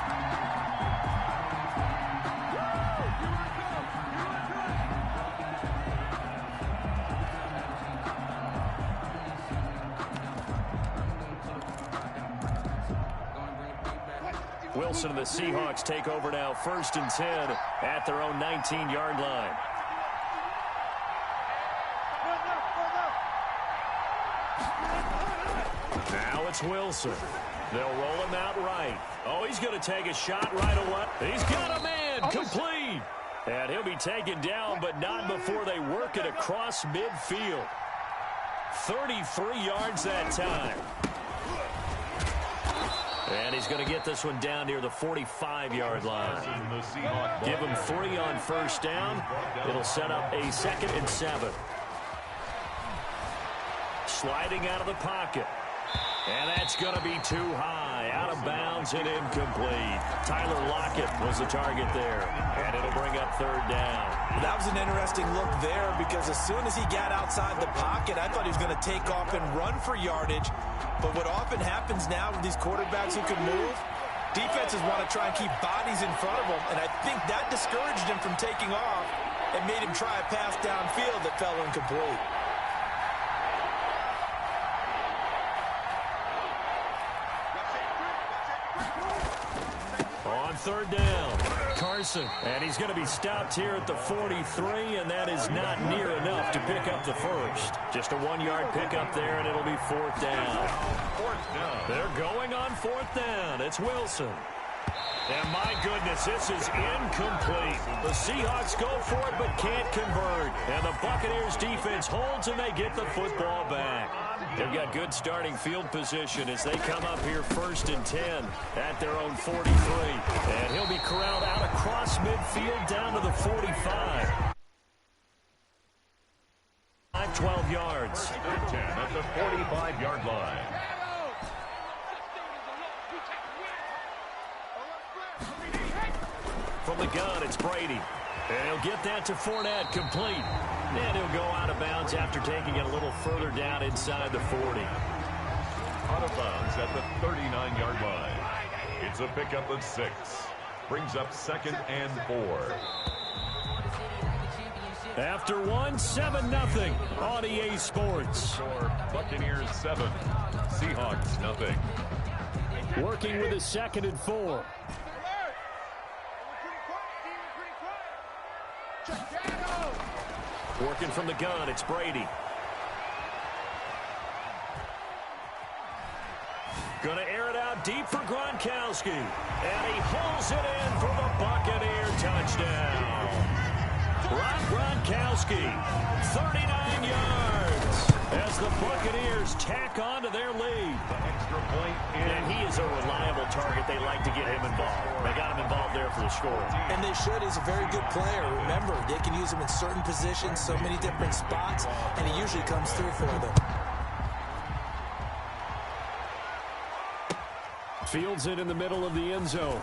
Wilson and the Seahawks take over now, first and 10 at their own 19-yard line. Now it's Wilson. They'll roll him out right. Oh, he's going to take a shot right away. He's got a man, complete. And he'll be taken down, but not before they work it across midfield. 33 yards that time. And he's going to get this one down near the 45-yard line. Give him 3 on first down. It'll set up a 2nd and 7. Sliding out of the pocket. And that's going to be too high. Out of bounds and incomplete. Tyler Lockett was the target there. And it'll bring up 3rd down. That was an interesting look there because as soon as he got outside the pocket, I thought he was going to take off and run for yardage. But what often happens now with these quarterbacks who can move, defenses want to try and keep bodies in front of them. And I think that discouraged him from taking off and made him try a pass downfield that fell incomplete. On 3rd down, Carson. And he's going to be stopped here at the 43, and that is not near enough to pick up the first. Just a 1-yard pickup there, and it'll be 4th down. They're going on 4th down. It's Wilson. And my goodness, this is incomplete. The Seahawks go for it but can't convert. And the Buccaneers defense holds and they get the football back. They've got good starting field position as they come up here 1st and 10 at their own 43. And he'll be corralled out across midfield down to the 45. 12 yards. 10 at the 45-yard line. From the gun, it's Brady. And he'll get that to Fournette, complete. And he'll go out of bounds after taking it a little further down inside the 40. Out of bounds at the 39-yard line. It's a pickup of 6. Brings up 2nd and 4. After 7-0 on EA Sports. Score Buccaneers 7, Seahawks nothing. Working with a 2nd and 4. Working from the gun, it's Brady. Going to air it out deep for Gronkowski. And he hauls it in for the Buccaneer touchdown. Rob Gronkowski, 39 yards. As the Buccaneers tack on to their lead. The extra point And he is a reliable target. They like to get him involved. They got him involved there for the score. And they should. He's a very good player. Remember, they can use him in certain positions, so many different spots, and he usually comes through for them. Fields it in the middle of the end zone.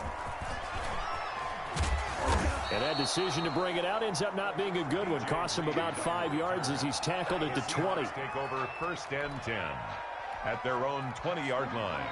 And that decision to bring it out ends up not being a good one. Costs him about 5 yards as he's tackled at the 20. Take over 1st and 10 at their own 20-yard line.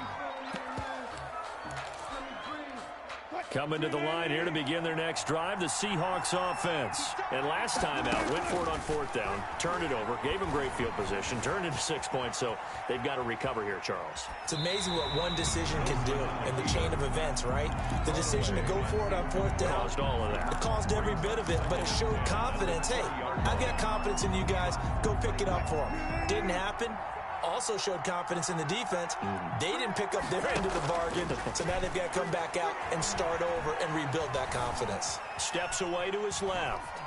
Coming to the line here to begin their next drive, the Seahawks offense. And last time out, went for it on 4th down, turned it over, gave them great field position, turned into 6 points, so they've got to recover here, Charles. It's amazing what one decision can do in the chain of events, right? The decision to go for it on 4th down. Caused all of that. It caused every bit of it, but it showed confidence. Hey, I've got confidence in you guys. Go pick it up for them. Didn't happen. Also showed confidence in the defense. They didn't pick up their end of the bargain, so now they've got to come back out and start over and rebuild that confidence. Steps away to his left.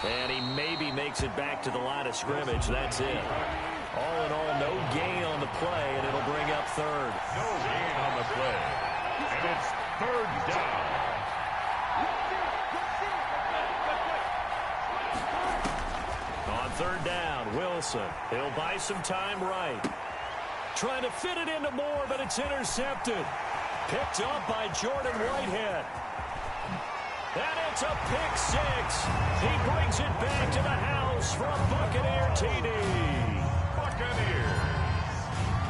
And he maybe makes it back to the line of scrimmage. That's it. All in all, no gain on the play, and it'll bring up 3rd. No gain on the play. And it's 3rd down. On 3rd down, Wilson. He'll buy some time right. Trying to fit it into Moore, but it's intercepted. Picked up by Jordan Whitehead. And it's a pick six. He brings it back to the house for a Buccaneer TD. Buccaneers.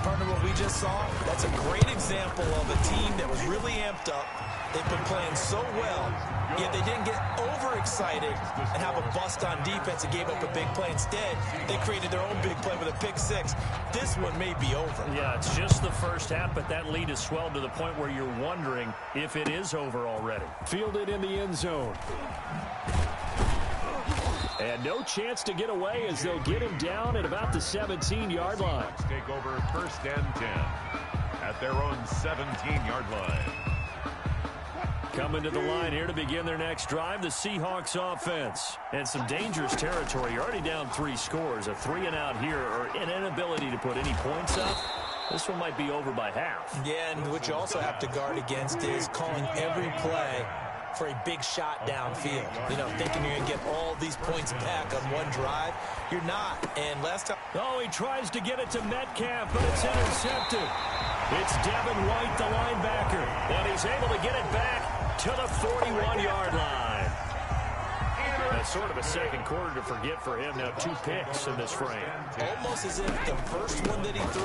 Partner, what we just saw, that's a great example of a team that was really amped up. They've been playing so well, yet they didn't get overexcited and have a bust on defense and gave up a big play. Instead, they created their own big play with a pick six. This one may be over. Yeah, it's just the first half, but that lead has swelled to the point where you're wondering if it is over already. Fielded in the end zone. And no chance to get away as they'll get him down at about the 17-yard line. Take over first and 10 at their own 17-yard line. Coming to the line here to begin their next drive, the Seahawks offense. And some dangerous territory. You're already down 3 scores. A 3-and-out here, or an inability to put any points up. This one might be over by half. Yeah, and what you also have to guard against is calling every play for a big shot downfield. You know, thinking you're going to get all these points back on one drive. You're not. And last time... Oh, he tries to get it to Metcalf, but it's intercepted. It's Devin White, the linebacker. And he's able to get it back to the 41-yard line. That's sort of a second quarter to forget for him. Now 2 picks in this frame. Almost as if the first one that he threw,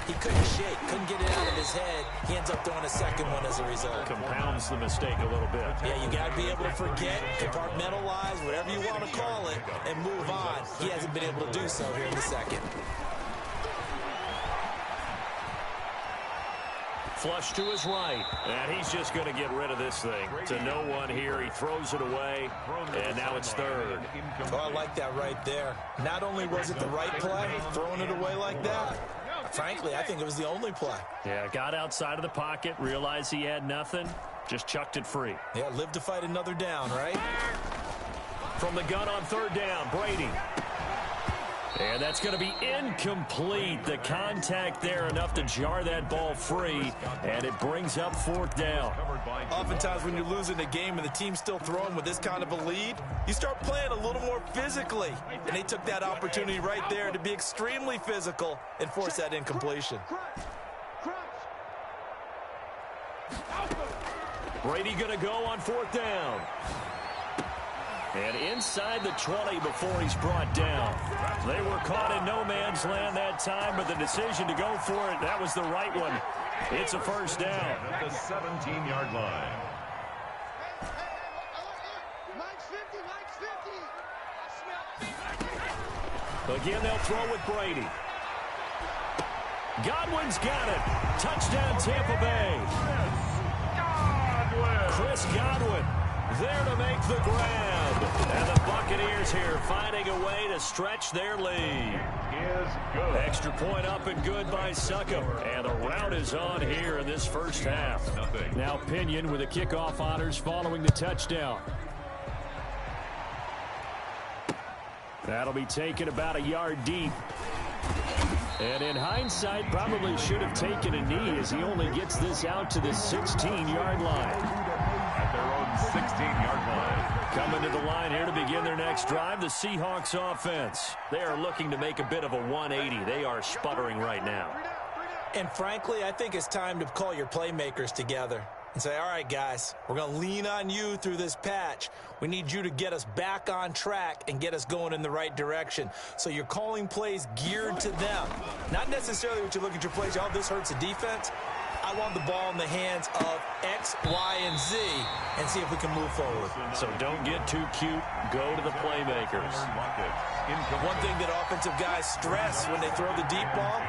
he couldn't shake, couldn't get it out of his head. He ends up throwing a second one as a result. Compounds the mistake a little bit. Yeah, you got to be able to forget, compartmentalize, whatever you want to call it, and move on. He hasn't been able to do so here in the second. Flush to his right, and he's just going to get rid of this thing. To no one here, he throws it away, and now it's third. Oh, I like that right there. Not only was it the right play, throwing it away like that, frankly, I think it was the only play. Yeah, got outside of the pocket, realized he had nothing, just chucked it free. Yeah, live to fight another down, right? From the gun on third down, Brady. And that's going to be incomplete. The contact there enough to jar that ball free, and it brings up fourth down. Oftentimes when you're losing a game and the team's still throwing with this kind of a lead, you start playing a little more physically. And they took that opportunity right there to be extremely physical and force that incompletion. Brady going to go on fourth down. And inside the 20 before he's brought down. They were caught in no man's land that time, but the decision to go for it, that was the right one. It's a first down. At the 17-yard line. Again, they'll throw with Brady. Godwin's got it. Touchdown, Tampa Bay. Chris Godwin there to make the grab. And the Buccaneers here finding a way to stretch their lead. Is good. Extra point up and good by Succop. And the rout is on here in this first half. Nothing. Now Pinion with the kickoff honors following the touchdown. That'll be taken about a yard deep. And in hindsight, probably should have taken a knee as he only gets this out to the 16-yard line. At their own 16-yard line. Coming to the line here to begin their next drive, the Seahawks offense. They are looking to make a bit of a 180. They are sputtering right now. And frankly, I think it's time to call your playmakers together and say, all right, guys, we're going to lean on you through this patch. We need you to get us back on track and get us going in the right direction. So you're calling plays geared to them. Not necessarily what you look at your plays, oh, this hurts the defense. I want the ball in the hands of X, Y, and Z and see if we can move forward. So don't get too cute. Go to the playmakers. One thing that offensive guys stress when they throw the deep ball,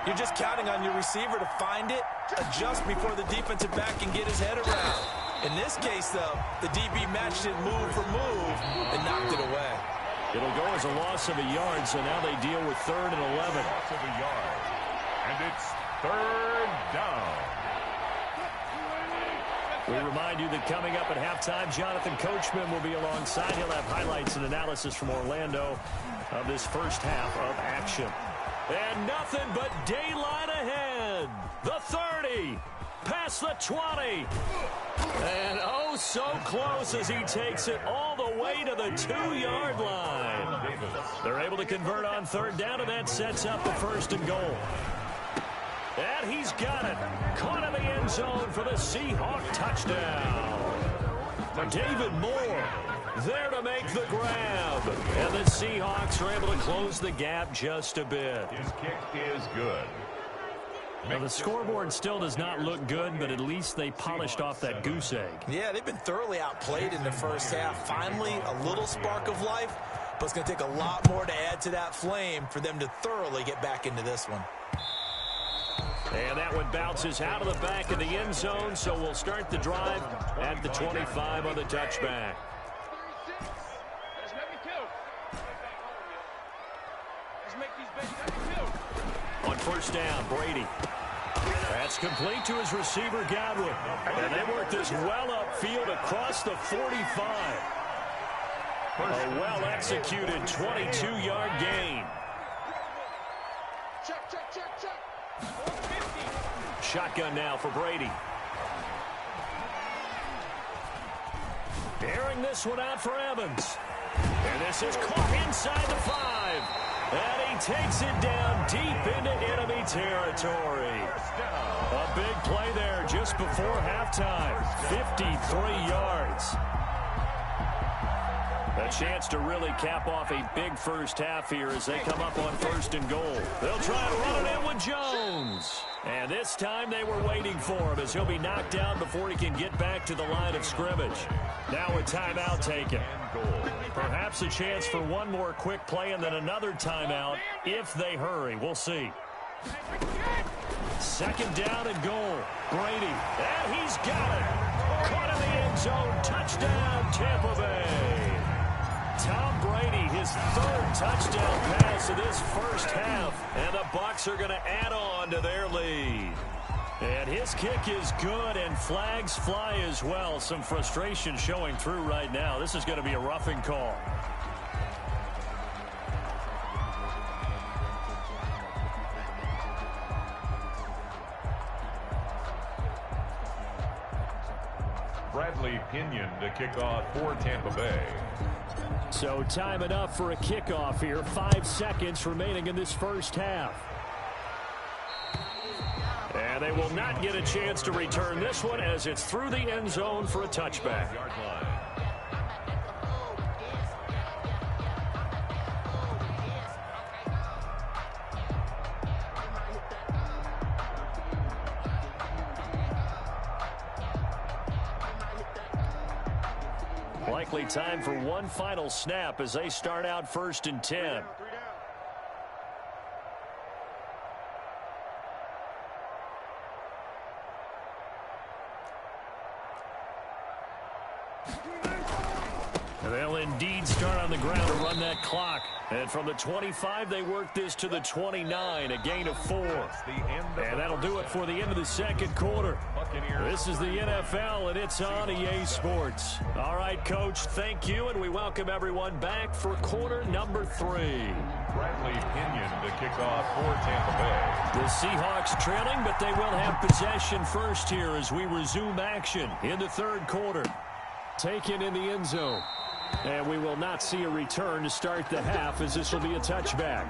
you're just counting on your receiver to find it, adjust before the defensive back can get his head around. In this case, though, the DB matched it move for move and knocked it away. It'll go as a loss of a yard, so now they deal with 3rd and 11. Loss of a yard. And it's 3rd down. We remind you that coming up at halftime, Jonathan Coachman will be alongside. He'll have highlights and analysis from Orlando of this first half of action. And nothing but daylight ahead. The 30, past the 20. And oh, so close as he takes it all the way to the 2-yard line. They're able to convert on 3rd down, and that sets up the 1st and goal. And he's got it. Caught in the end zone for the Seahawk touchdown. David Moore there to make the grab. And the Seahawks are able to close the gap just a bit. His kick is good. Now, the scoreboard still does not look good, but at least they polished off that goose egg. Yeah, they've been thoroughly outplayed in the first half. Finally, a little spark of life, but it's going to take a lot more to add to that flame for them to thoroughly get back into this one. And that one bounces out of the back of the end zone, so we'll start the drive at the 25 on the touchback. On first down, Brady. That's complete to his receiver, Godwin. And they work this well upfield across the 45. A well-executed 22-yard gain. Shotgun now for Brady. Airing this one out for Evans. And this is caught inside the 5. And he takes it down deep into enemy territory. A big play there just before halftime. 53 yards. A chance to really cap off a big first half here as they come up on first and goal. They'll try to run it in with Jones. And this time they were waiting for him as he'll be knocked down before he can get back to the line of scrimmage. Now a timeout taken. Perhaps a chance for one more quick play and then another timeout if they hurry. We'll see. Second down and goal. Brady. And he's got it. Caught in the end zone. Touchdown, Tampa Bay. Tom Brady, his third touchdown pass of this first half. And the Bucs are going to add on to their lead. And his kick is good, and flags fly as well. Some frustration showing through right now. This is going to be a roughing call. Bradley Pinion to kick off for Tampa Bay. So time enough for a kickoff here. 5 seconds remaining in this first half. And they will not get a chance to return this one as it's through the end zone for a touchback. Likely time for one final snap as they start out first and 10. They'll indeed start on the ground to run that clock. And from the 25, they work this to the 29, a gain of 4. And that'll do it for the end of the second quarter. This is the NFL, and it's on EA Sports. All right, Coach, thank you, and we welcome everyone back for quarter number 3. Bradley Pinion to kick off for Tampa Bay. The Seahawks trailing, but they will have possession first here as we resume action in the third quarter. Taken in the end zone. And we will not see a return to start the half as this will be a touchback.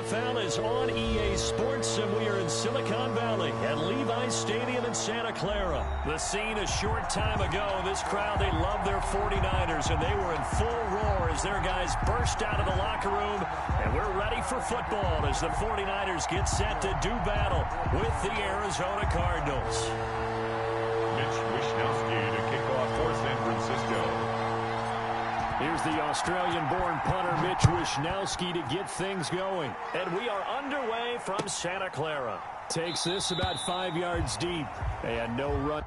NFL is on EA Sports, and we are in Silicon Valley at Levi's Stadium in Santa Clara. The scene a short time ago. This crowd, they love their 49ers, and they were in full roar as their guys burst out of the locker room. And we're ready for football as the 49ers get set to do battle with the Arizona Cardinals. Mitch Wishnowsky to kick off for San Francisco. Here's the Australian-born punter Mitch Wishnowsky to get things going. And we are underway from Santa Clara. Takes this about 5 yards deep. And no run.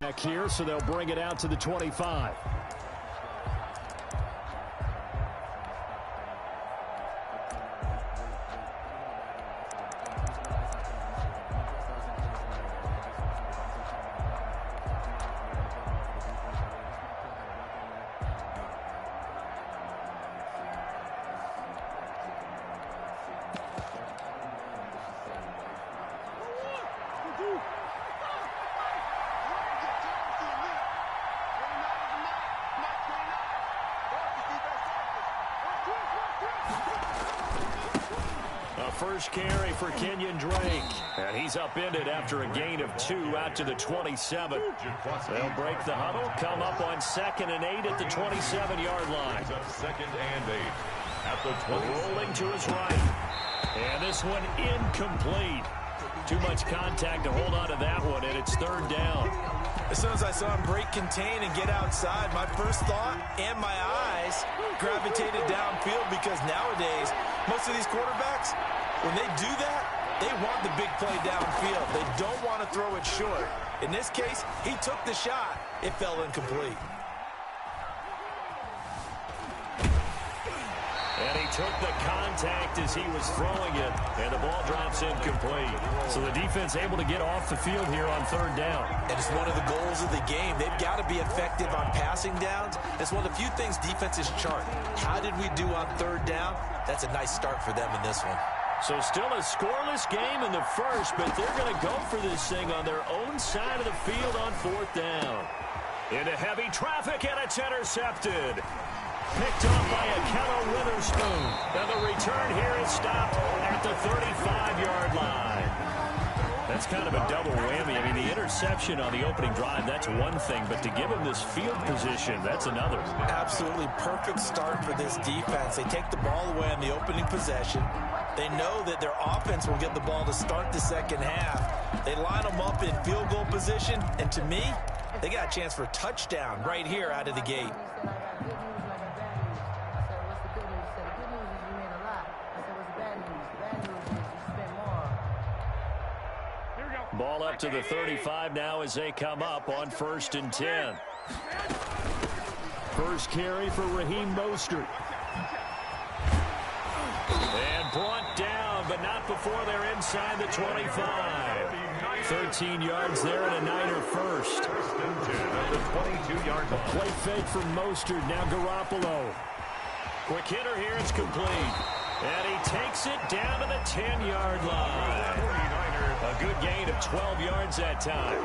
Back here, so they'll bring it out to the 25. First carry for Kenyon Drake. And he's upended after a gain of 2 out to the 27. They'll break the huddle, come up on 2nd and 8 at the 27-yard line. Second and 8 at the 20. Rolling to his right. And this one incomplete. Too much contact to hold on to that one, and it's 3rd down. As soon as I saw him break contain and get outside, my first thought and my eyes gravitated downfield, because nowadays, most of these quarterbacks, when they do that, they want the big play downfield. They don't want to throw it short. In this case, he took the shot. It fell incomplete. And he took the contact as he was throwing it, and the ball drops incomplete. So the defense able to get off the field here on 3rd down. And it's one of the goals of the game. They've got to be effective on passing downs. It's one of the few things defenses chart. How did we do on 3rd down? That's a nice start for them in this one. So still a scoreless game in the first, but they're going to go for this thing on their own side of the field on 4th down. Into heavy traffic, and it's intercepted. Picked up by Akello Witherspoon. And the return here is stopped at the 35-yard line. That's kind of a double whammy. I mean, the interception on the opening drive, that's one thing, but to give him this field position, that's another. Absolutely perfect start for this defense. They take the ball away on the opening possession. They know that their offense will get the ball to start the second half. They line them up in field goal position, and to me, they got a chance for a touchdown right here out of the gate. Ball up to the 35 now as they come up on 1st and 10. First carry for Raheem Mostert. And brought down, but not before they're inside the 25. 13 yards there and a Niner first. The 22-yard line. Play fake from Mostert, now Garoppolo. Quick hitter here, it's complete. And he takes it down to the 10-yard line. A good gain of 12 yards that time.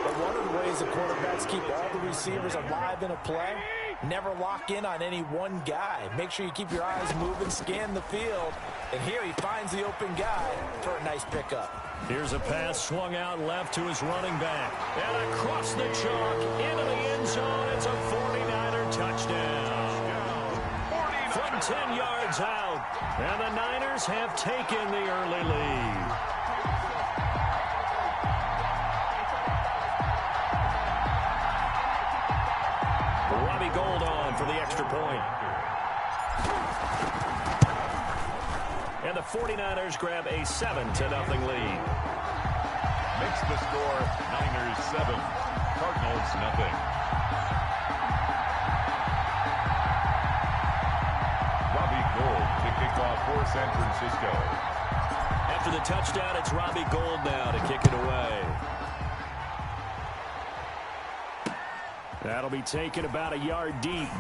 But one of the ways the quarterbacks keep all the receivers alive in a play, never lock in on any one guy. Make sure you keep your eyes moving, scan the field. And here he finds the open guy for a nice pickup. Here's a pass swung out left to his running back. And across the chalk into the end zone. It's a 49er touchdown. From 10 yards out. And the Niners have taken the early lead. Robbie Gould on for the extra point. And the 49ers grab a 7-0 lead. Makes the score Niners 7, Cardinals nothing. Robbie Gould to kick off for San Francisco. After the touchdown, it's Robbie Gould now to kick it away. That'll be taken about a yard deep.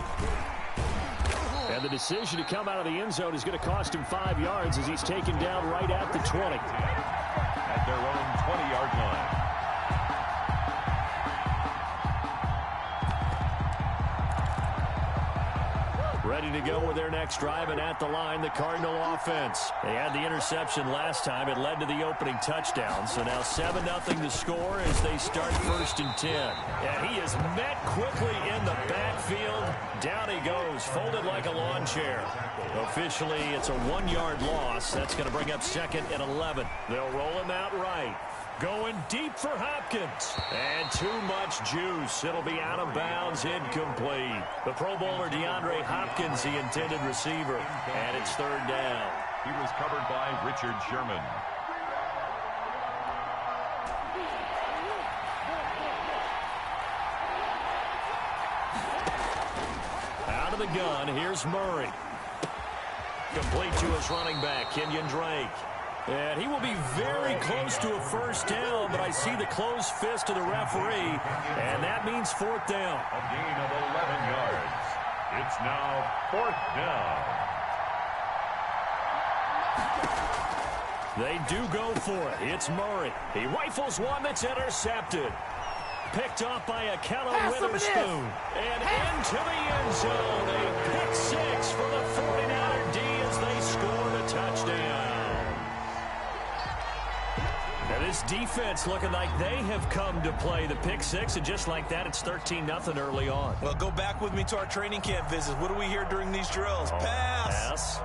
And the decision to come out of the end zone is going to cost him 5 yards as he's taken down right at the 20. At their own 20-yard line. Ready to go with their next drive, and at the line, the Cardinal offense. They had the interception last time. It led to the opening touchdown. So now 7-0 to score as they start 1st and 10. And he is met quickly in the backfield. Down he goes, folded like a lawn chair. Officially, it's a 1-yard loss. That's going to bring up 2nd and 11. They'll roll him out right. Going deep for Hopkins. And too much juice. It'll be out of bounds, incomplete. The Pro Bowler DeAndre Hopkins, the intended receiver. And it's 3rd down. He was covered by Richard Sherman. Out of the gun, here's Murray. Complete to his running back, Kenyon Drake. And he will be very close to a 1st down, but I see the closed fist of the referee, and that means 4th down. A gain of 11 yards. It's now 4th down. They do go for it. It's Murray. He rifles one that's intercepted. Picked off by Akello Witherspoon. And into the end zone. A pick 6 for the 49er D as they score the touchdown. And this defense looking like they have come to play the pick 6, and just like that, it's 13-0 early on. Well, go back with me to our training camp visits. What do we hear during these drills? Pass.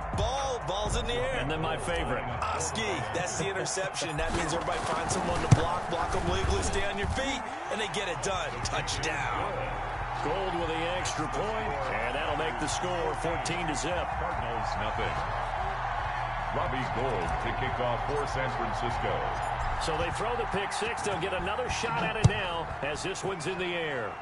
Ball's in the air. And then my favorite. Oski, that's the interception. That means everybody finds someone to block them legally, stay on your feet, and they get it done. Touchdown. Gould with the extra point, and that'll make the score 14-0. Cardinals nothing. Robbie Gould to kick off for San Francisco. So they throw the pick 6. They'll get another shot at it now as this one's in the air.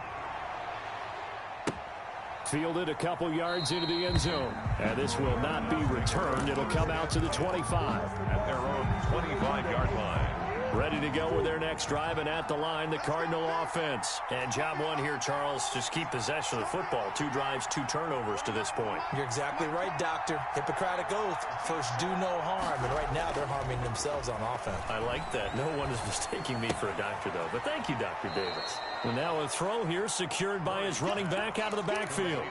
Fielded a couple yards into the end zone. And this will not be returned. It'll come out to the 25. At their own 25-yard line. Ready to go with their next drive, and at the line, the Cardinal offense. And job one here, Charles, just keep possession of the football. 2 drives, 2 turnovers to this point. You're exactly right, Doctor. Hippocratic oath. First, do no harm. And right now, they're harming themselves on offense. I like that. No one is mistaking me for a doctor, though. But thank you, Dr. Davis. And now a throw here secured by his running back out of the backfield.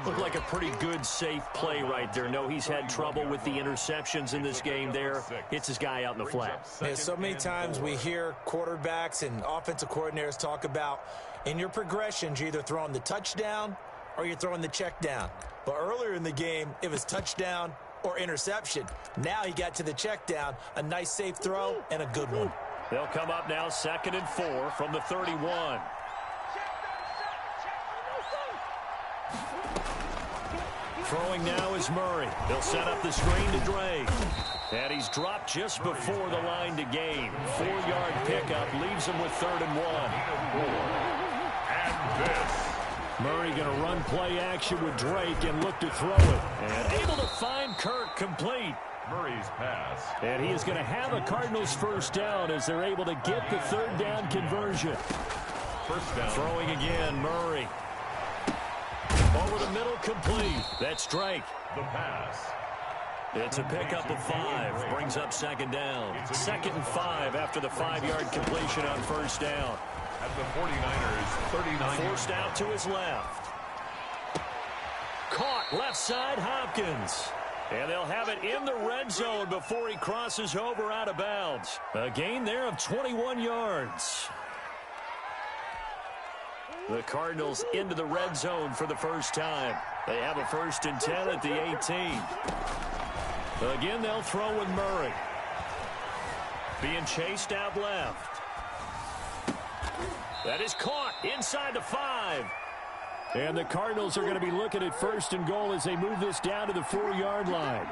Looked like a pretty good, safe play right there. No, he's had trouble with the interceptions in this game there. Hits his guy out in the flat. Yeah, so many times we hear quarterbacks and offensive coordinators talk about in your progressions, you're either throwing the touchdown or you're throwing the check down. But earlier in the game, it was touchdown or interception. Now he got to the check down, a nice safe throw and a good one. They'll come up now 2nd and 4 from the 31. Throwing now is Murray. They'll set up the screen to Drake. And he's dropped just before the line to gain. 4-yard pickup leaves him with 3rd and 1. And this. Murray going to run play action with Drake and look to throw it. And able to find Kirk complete. Murray's pass. And he is going to have a Cardinals 1st down as they're able to get the 3rd down conversion. 1st down. Throwing again, Murray. Over the middle, complete. That's Drake. The pass. It's a pickup of 5. Brings up 2nd down. 2nd and 5 after the 5-yard completion on 1st down. At the 49ers, 39. Forced out to his left. Caught left side, Hopkins. And they'll have it in the red zone before he crosses over out of bounds. A gain there of 21 yards. The Cardinals into the red zone for the first time. They have a 1st and 10 at the 18. Again, they'll throw with Murray. Being chased out left. That is caught inside the 5. And the Cardinals are going to be looking at 1st and goal as they move this down to the 4-yard line.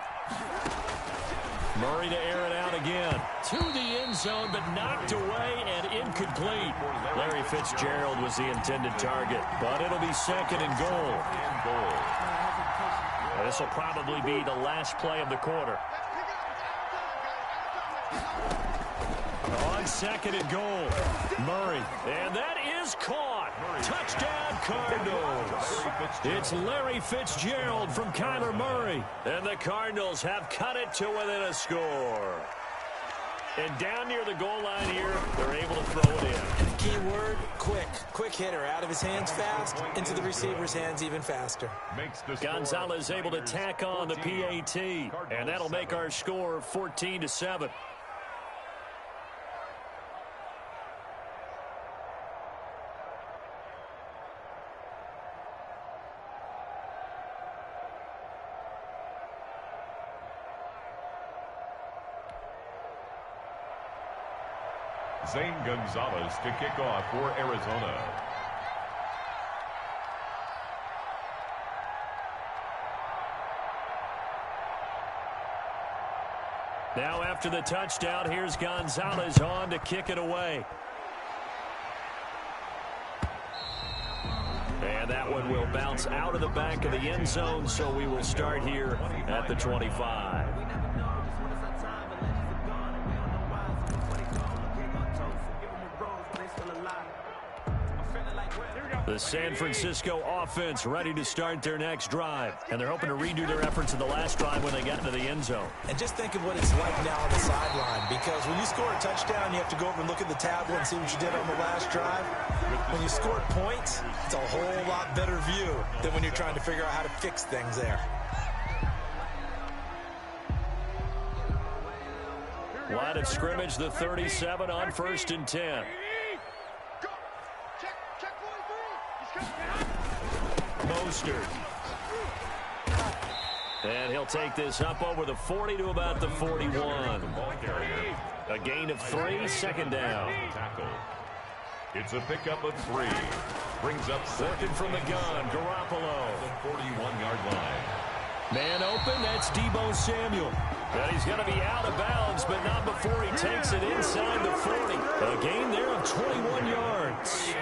Murray to air it out again. To the end zone, but knocked away and incomplete. Larry Fitzgerald was the intended target, but it'll be second and goal. This will probably be the last play of the quarter. On second and goal, Murray. And that is caught. Touchdown, Cardinals. It's Larry Fitzgerald from Kyler Murray. And the Cardinals have cut it to within a score. And down near the goal line here, they're able to throw it in. And the key word, quick. Quick hitter. Out of his hands fast, into the receiver's hands even faster. Gonzalez able to tack on the PAT. And that'll make our score 14-7. Zane Gonzalez to kick off for Arizona. Now after the touchdown, here's Gonzalez on to kick it away. And that one will bounce out of the back of the end zone, so we will start here at the 25. The San Francisco offense ready to start their next drive. And they're hoping to redo their efforts in the last drive when they got into the end zone. And just think of what it's like now on the sideline. Because when you score a touchdown, you have to go over and look at the tablet and see what you did on the last drive. When you scored points, it's a whole lot better view than when you're trying to figure out how to fix things there. Line of scrimmage, the 37 on 1st and 10. Mostert. And he'll take this up over the 40 to about the 41. A gain of 3, second down. It's a pickup of 3. Brings up second from the gun, Garoppolo. The 41-yard line. Man open, that's Deebo Samuel. But he's going to be out of bounds, but not before he takes it inside the 40. A gain there of 21 yards.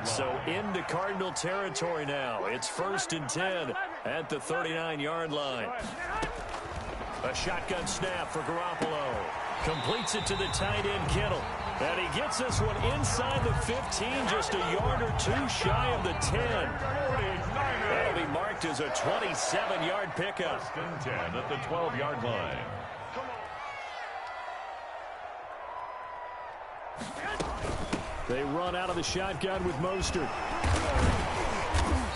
So into Cardinal territory now. It's 1st and 10 at the 39-yard line. A shotgun snap for Garoppolo. Completes it to the tight end, Kittle. And he gets this one inside the 15, just a yard or 2 shy of the 10. That'll be marked as a 27-yard pickup. 1st and 10 at the 12-yard line. They run out of the shotgun with Mostert.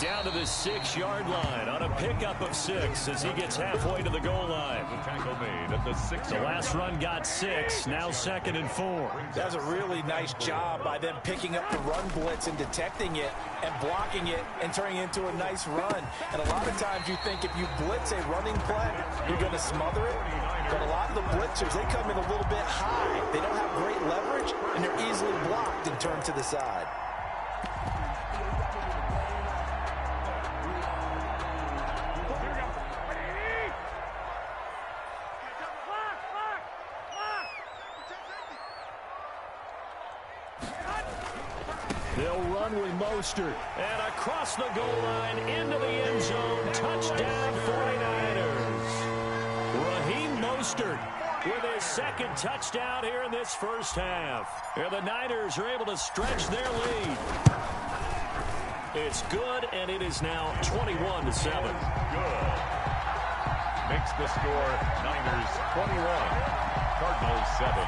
Down to the 6-yard line on a pickup of 6 as he gets halfway to the goal line. The tackle made at the 6. The last run got 6, now 2nd and 4. That was a really nice job by them picking up the run blitz and detecting it and blocking it and turning it into a nice run. And a lot of times you think if you blitz a running play, you're going to smother it. But a lot of the blitzers, they come in a little bit high. They don't have great leverage, and they're easily blocked and turned to the side. They'll run with Mostert. And across the goal line into the end zone. Touchdown 49ers. Raheem Mostert with his 2nd touchdown here in this first half. And the Niners are able to stretch their lead. It's good, and it is now 21-7. Good. Makes the score Niners 21, Cardinals 7.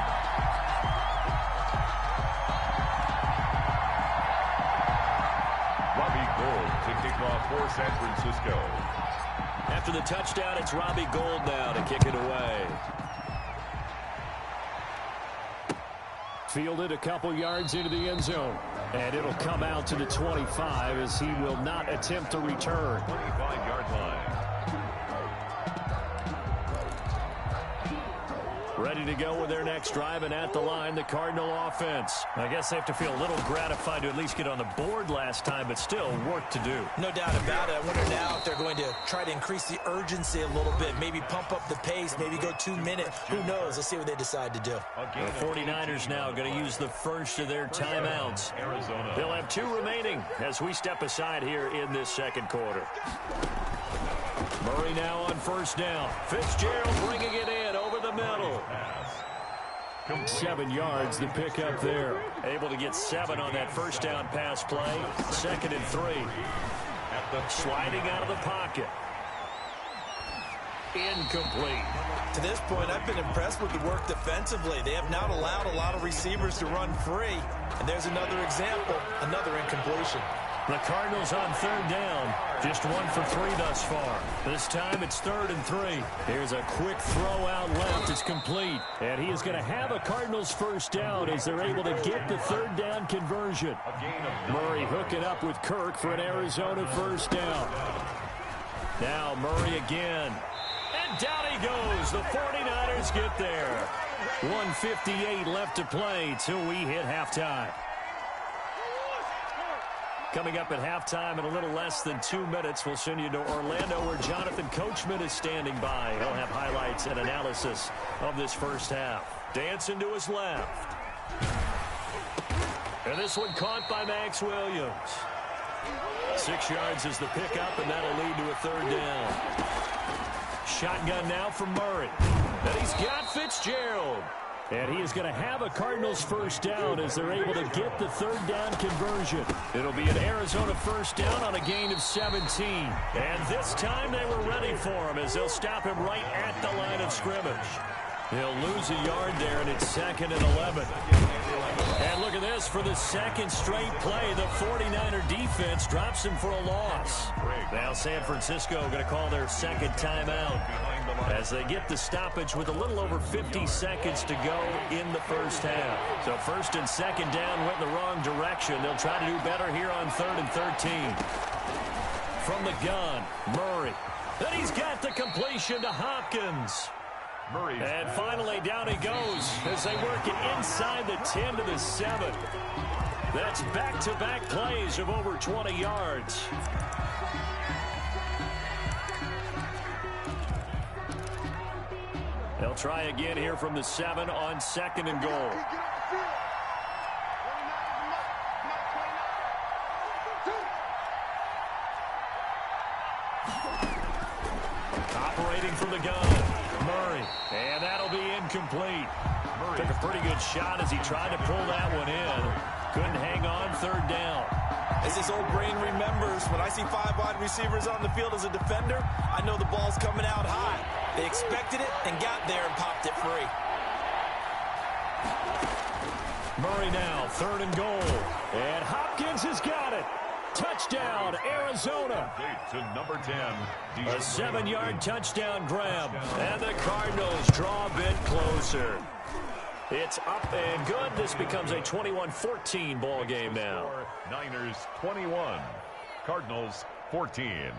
Robbie Gould to kick off for San Francisco. After the touchdown, it's Robbie Gould now to kick it away. Fielded a couple yards into the end zone. And it'll come out to the 25 as he will not attempt to return. 25-yard line. Ready to go with their next drive, and at the line, the Cardinal offense. I guess they have to feel a little gratified to at least get on the board last time, but still work to do. No doubt about it. I wonder now if they're going to try to increase the urgency a little bit, maybe pump up the pace, maybe go 2 minutes. Who knows? Let's see what they decide to do. The 49ers now going to use the first of their timeouts. They'll have 2 remaining as we step aside here in this second quarter. Murray now on first down. Fitzgerald bringing it in over the middle. 7 yards, the pickup there. Able to get 7 on that first down pass play. 2nd and 3. Sliding out of the pocket. Incomplete. To this point, I've been impressed with the work defensively. They have not allowed a lot of receivers to run free. And there's another example, another incompletion. The Cardinals on 3rd down. Just 1 for 3 thus far. This time it's 3rd and 3. Here's a quick throw out left. It's complete. And he is going to have a Cardinals first down as they're able to get the 3rd down conversion. Murray hooking up with Kirk for an Arizona first down. Now Murray again. And down he goes. The 49ers get there. 1:58 left to play till we hit halftime. Coming up at halftime in a little less than 2 minutes, we'll send you to Orlando where Jonathan Coachman is standing by. He'll have highlights and analysis of this first half. Dancing to his left. And this one caught by Max Williams. 6 yards is the pickup, and that'll lead to a 3rd down. Shotgun now from Murray. And he's got Fitzgerald. And he is going to have a Cardinals first down as they're able to get the 3rd down conversion. It'll be an Arizona first down on a gain of 17. And this time they were ready for him as they'll stop him right at the line of scrimmage. He'll lose a yard there, and it's 2nd and 11. And look at this. For the 2nd straight play, the 49er defense drops him for a loss. Now San Francisco going to call their 2nd timeout as they get the stoppage with a little over 50 seconds to go in the first half. So 1st and 2nd down went in the wrong direction. They'll try to do better here on 3rd and 13. From the gun, Murray. Then he's got the completion to Hopkins. And finally down he goes as they work it inside the 10 to the 7. That's back-to-back plays of over 20 yards. They'll try again here from the 7 on 2nd and goal. Operating from the gun, Murray. And that'll be incomplete. Took a pretty good shot as he tried to pull that one in. Couldn't hang on 3rd down. As this old brain remembers, when I see 5 wide receivers on the field as a defender, I know the ball's coming out high. They expected it and got there and popped it free. Murray now, 3rd and goal. And Hopkins has got it. Touchdown, Arizona. To number 10. A 7-yard touchdown grab. And the Cardinals draw a bit closer. It's up and good. This becomes a 21-14 ball game now. Niners 21. Cardinals 14.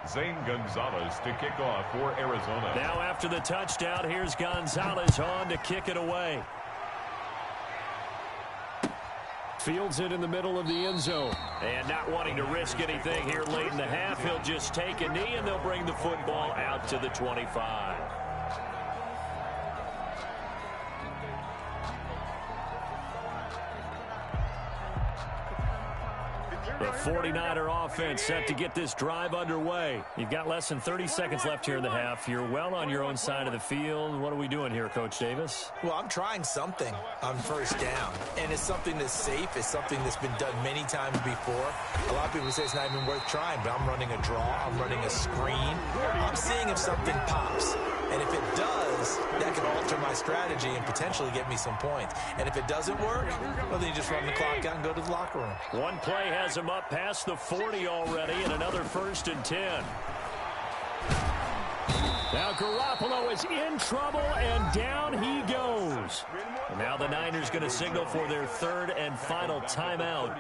Zane Gonzalez to kick off for Arizona. Now after the touchdown, here's Gonzalez on to kick it away. Fields it in the middle of the end zone. And not wanting to risk anything here late in the half, he'll just take a knee and they'll bring the football out to the 25. The 49er offense set to get this drive underway. You've got less than 30 seconds left here in the half. You're well on your own side of the field. What are we doing here, Coach Davis? Well, I'm trying something on first down, and it's something that's safe. It's something that's been done many times before. A lot of people say it's not even worth trying, but I'm running a draw. I'm running a screen. I'm seeing if something pops, and if it does, that can alter my strategy and potentially get me some points. And if it doesn't work, well, then you just run the clock out and go to the locker room. One play has him up past the 40 already, and another 1st and 10. Now Garoppolo is in trouble, and down he goes. And now the Niners going to signal for their third and final timeout,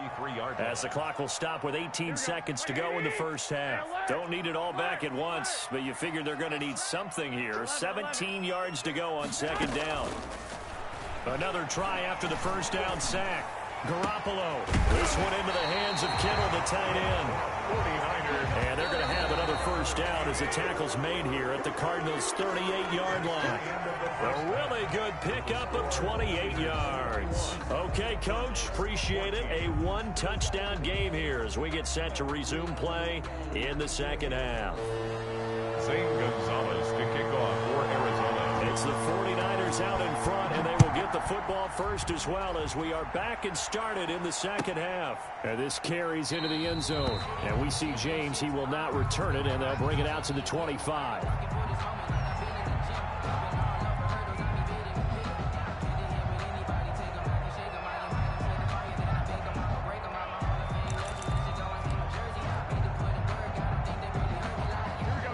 as the clock will stop with 18 seconds to go in the first half. Don't need it all back at once, but you figure they're going to need something here. 17 yards to go on second down. Another try after the first down sack. Garoppolo. This one into the hands of Kittle, the tight end. And they're going to have another first down as the tackle's made here at the Cardinals' 38-yard line. A really good pickup of 28 yards. Okay, Coach, appreciate it. A one-touchdown game here as we get set to resume play in the second half. Zane Gonzalez to kick off for Arizona. It's the 49ers out in front, and they will get the football first as well as we are back and started in the second half. And this carries into the end zone. And we see James. He will not return it, and they'll bring it out to the 25.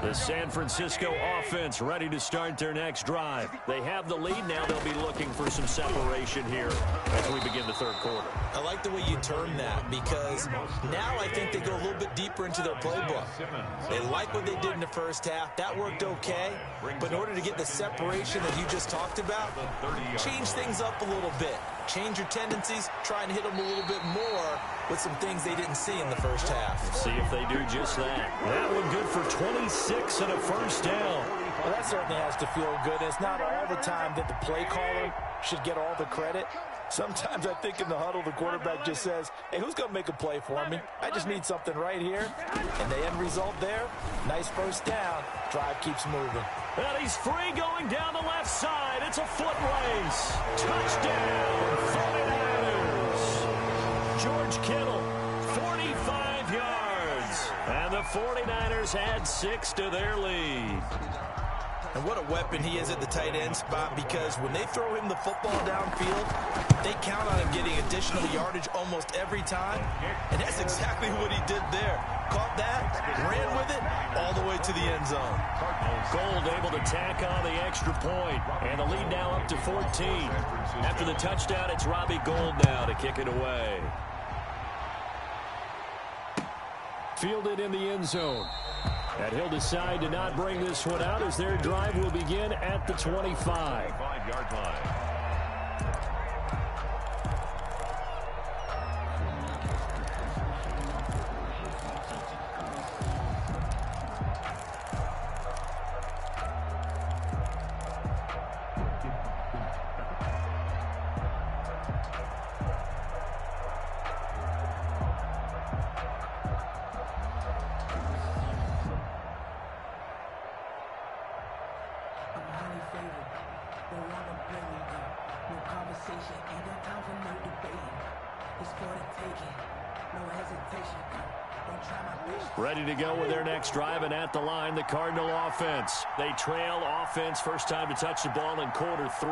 The San Francisco offense ready to start their next drive. They have the lead now. They'll be looking for some separation here as we begin the third quarter. I like the way you term that, because now I think they go a little bit deeper into their playbook. They like what they did in the first half. That worked okay. But in order to get the separation that you just talked about, change things up a little bit. Change your tendencies, try and hit them a little bit more with some things they didn't see in the first half. See if they do just that. That one good for 26 and a first down. Well, that certainly has to feel good. It's not all the time that the play caller should get all the credit. Sometimes I think in the huddle, the quarterback just says, hey, who's going to make a play for me? I just need something right here. And the end result there, nice first down. Drive keeps moving. And he's free going down the left side. It's a foot race. Touchdown, 49ers. George Kittle, 45 yards. And the 49ers add 6 to their lead. And what a weapon he is at the tight end spot, because when they throw him the football downfield, they count on him getting additional yardage almost every time. And that's exactly what he did there. Caught that, ran with it, all the way to the end zone. Gold able to tack on the extra point. And the lead now up to 14. After the touchdown, it's Robbie Gould now to kick it away. Fielded in the end zone. And he'll decide to not bring this one out as their drive will begin at the 25. 5-yard line. Ready to go with their next drive, and at the line, the Cardinal offense. They trail offense, first time to touch the ball in quarter 3,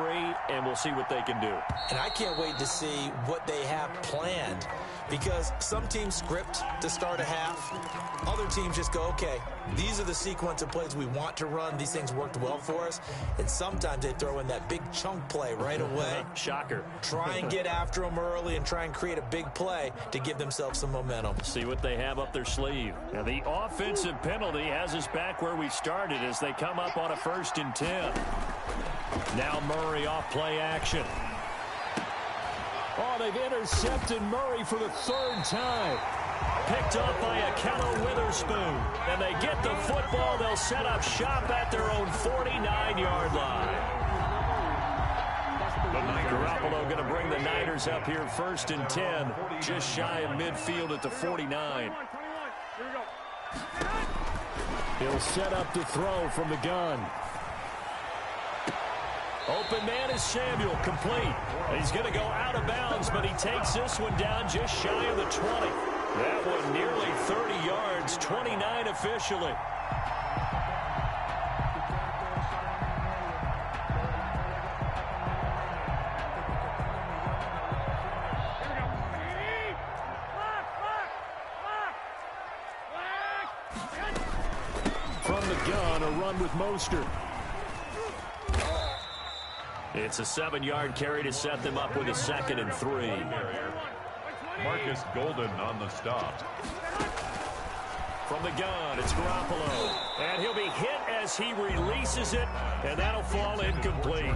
and we'll see what they can do. And I can't wait to see what they have planned, because some teams script to start a half. Other teams just go, okay, these are the sequence of plays we want to run. These things worked well for us. And sometimes they throw in that big chunk play right away. Shocker. Try and get after them early and try and create a big play to give themselves some momentum. See what they have up their sleeve. Now the offensive penalty has us back where we started as they come up on a 1st and 10. Now Murray off play action. Oh, they've intercepted Murray for the 3rd time. Picked up by Akello Witherspoon. And they get the football. They'll set up shop at their own 49-yard line. Garoppolo going to bring the Niners up here 1st and 10. Just shy of midfield at the 49. He'll set up the throw from the gun. Open man is Samuel, complete. He's going to go out of bounds, but he takes this one down just shy of the 20. That one nearly 30 yards, 29 officially. From the gun, a run with Mostert. It's a 7-yard carry to set them up with a 2nd and 3. Marcus Golden on the stop. From the gun, it's Garoppolo. And he'll be hit as he releases it, and that'll fall incomplete.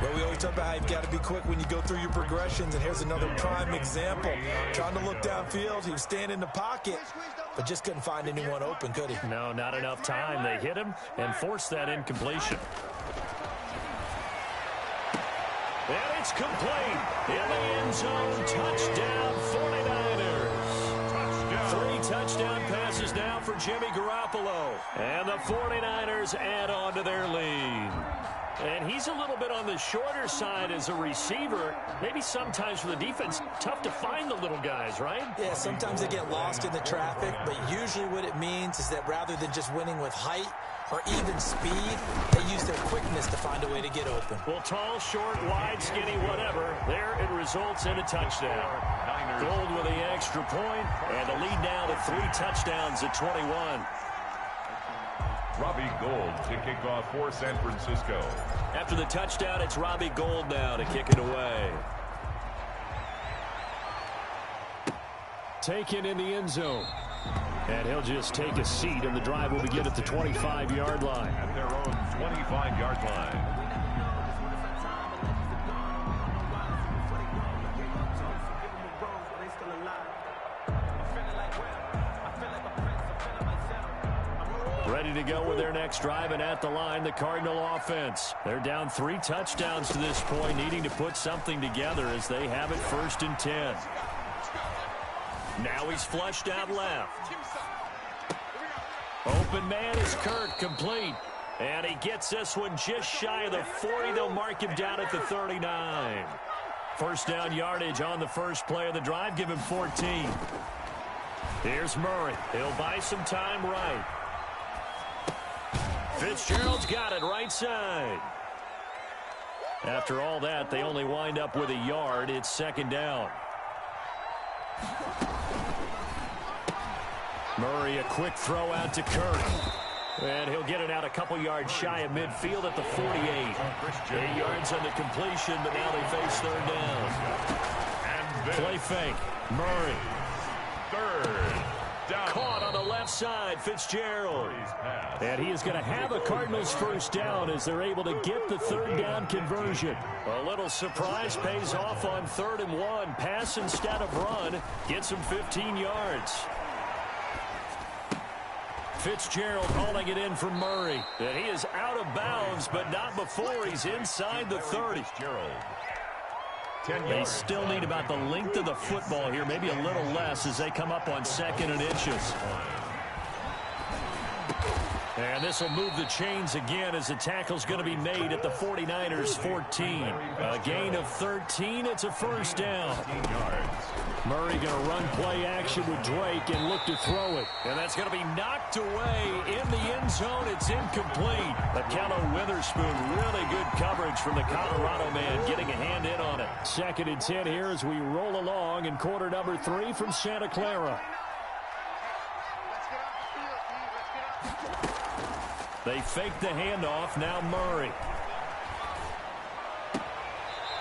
Well, we always talk about how you've got to be quick when you go through your progressions, and here's another prime example. Trying to look downfield, he was standing in the pocket, but just couldn't find anyone open, could he? No, not enough time. They hit him and forced that incompletion. And it's complete. In the end zone, touchdown 49ers. 3 touchdown passes now for Jimmy Garoppolo. And the 49ers add on to their lead. And he's a little bit on the shorter side as a receiver. Maybe sometimes for the defense, tough to find the little guys, right? Yeah, sometimes they get lost in the traffic, but usually what it means is that rather than just winning with height or even speed, they use their quickness to find a way to get open. Well, tall, short, wide, skinny, whatever, there it results in a touchdown. Gold with the extra point, and the lead now to 3 touchdowns at 21. Robbie Gould to kick off for San Francisco. After the touchdown, it's Robbie Gould now to kick it away. Taken in the end zone. And he'll just take a seat, and the drive will begin at the 25-yard line. At their own 25-yard line. Ready to go with their next drive, and at the line, the Cardinal offense. They're down 3 touchdowns to this point, needing to put something together as they have it 1st and 10. Now he's flushed out left. Open man is Kirk, complete. And he gets this one just shy of the 40. They'll mark him down at the 39. First down yardage on the first play of the drive. Give him 14. Here's Murray. He'll buy some time right. Fitzgerald's got it right side. After all that, they only wind up with a yard. It's 2nd down. Murray, a quick throw out to Kirk. And he'll get it out a couple yards shy of midfield at the 48. 8 yards on the completion, but now they face 3rd down. Play fake. Murray. 3rd down. Caught on the left side, Fitzgerald. And he is going to have a Cardinals 1st down as they're able to get the 3rd down conversion. A little surprise pays off on 3rd and 1. Pass instead of run. Gets him 15 yards. Fitzgerald hauling it in from Murray. And he is out of bounds, but not before he's inside the 30. They still need about the length of the football here, maybe a little less as they come up on 2nd and inches. And this will move the chains again as the tackle's going to be made at the 49ers 14. A gain of 13. It's a 1st down. Murray going to run play action with Drake and look to throw it. And that's going to be knocked away in the end zone. It's incomplete. Akello Witherspoon, really good coverage from the Colorado man, getting a hand in on it. 2nd and 10 here as we roll along in quarter number 3 from Santa Clara. They fake the handoff. Now Murray.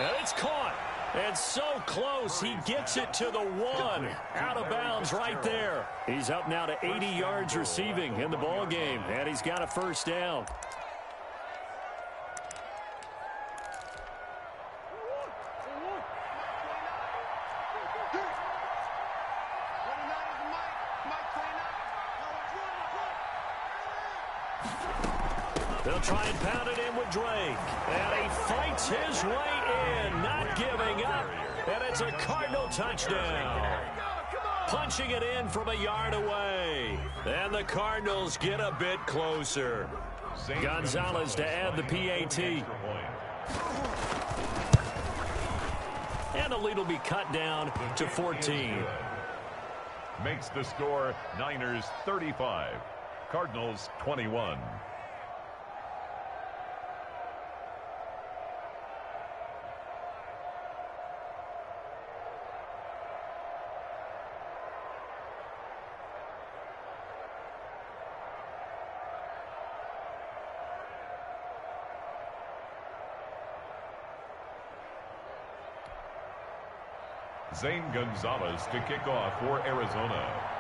And it's caught. And so close. He gets it to the 1. Out of bounds right there. He's up now to 80 yards receiving in the ball game. And he's got a 1st down. They'll try and pound it in with Drake. And he fights his way in, not giving up. And it's a Cardinal touchdown. Punching it in from a yard away. And the Cardinals get a bit closer. Gonzalez to add the PAT. And the lead will be cut down to 14. Makes the score Niners 35. Cardinals 21. Zane Gonzalez to kick off for Arizona.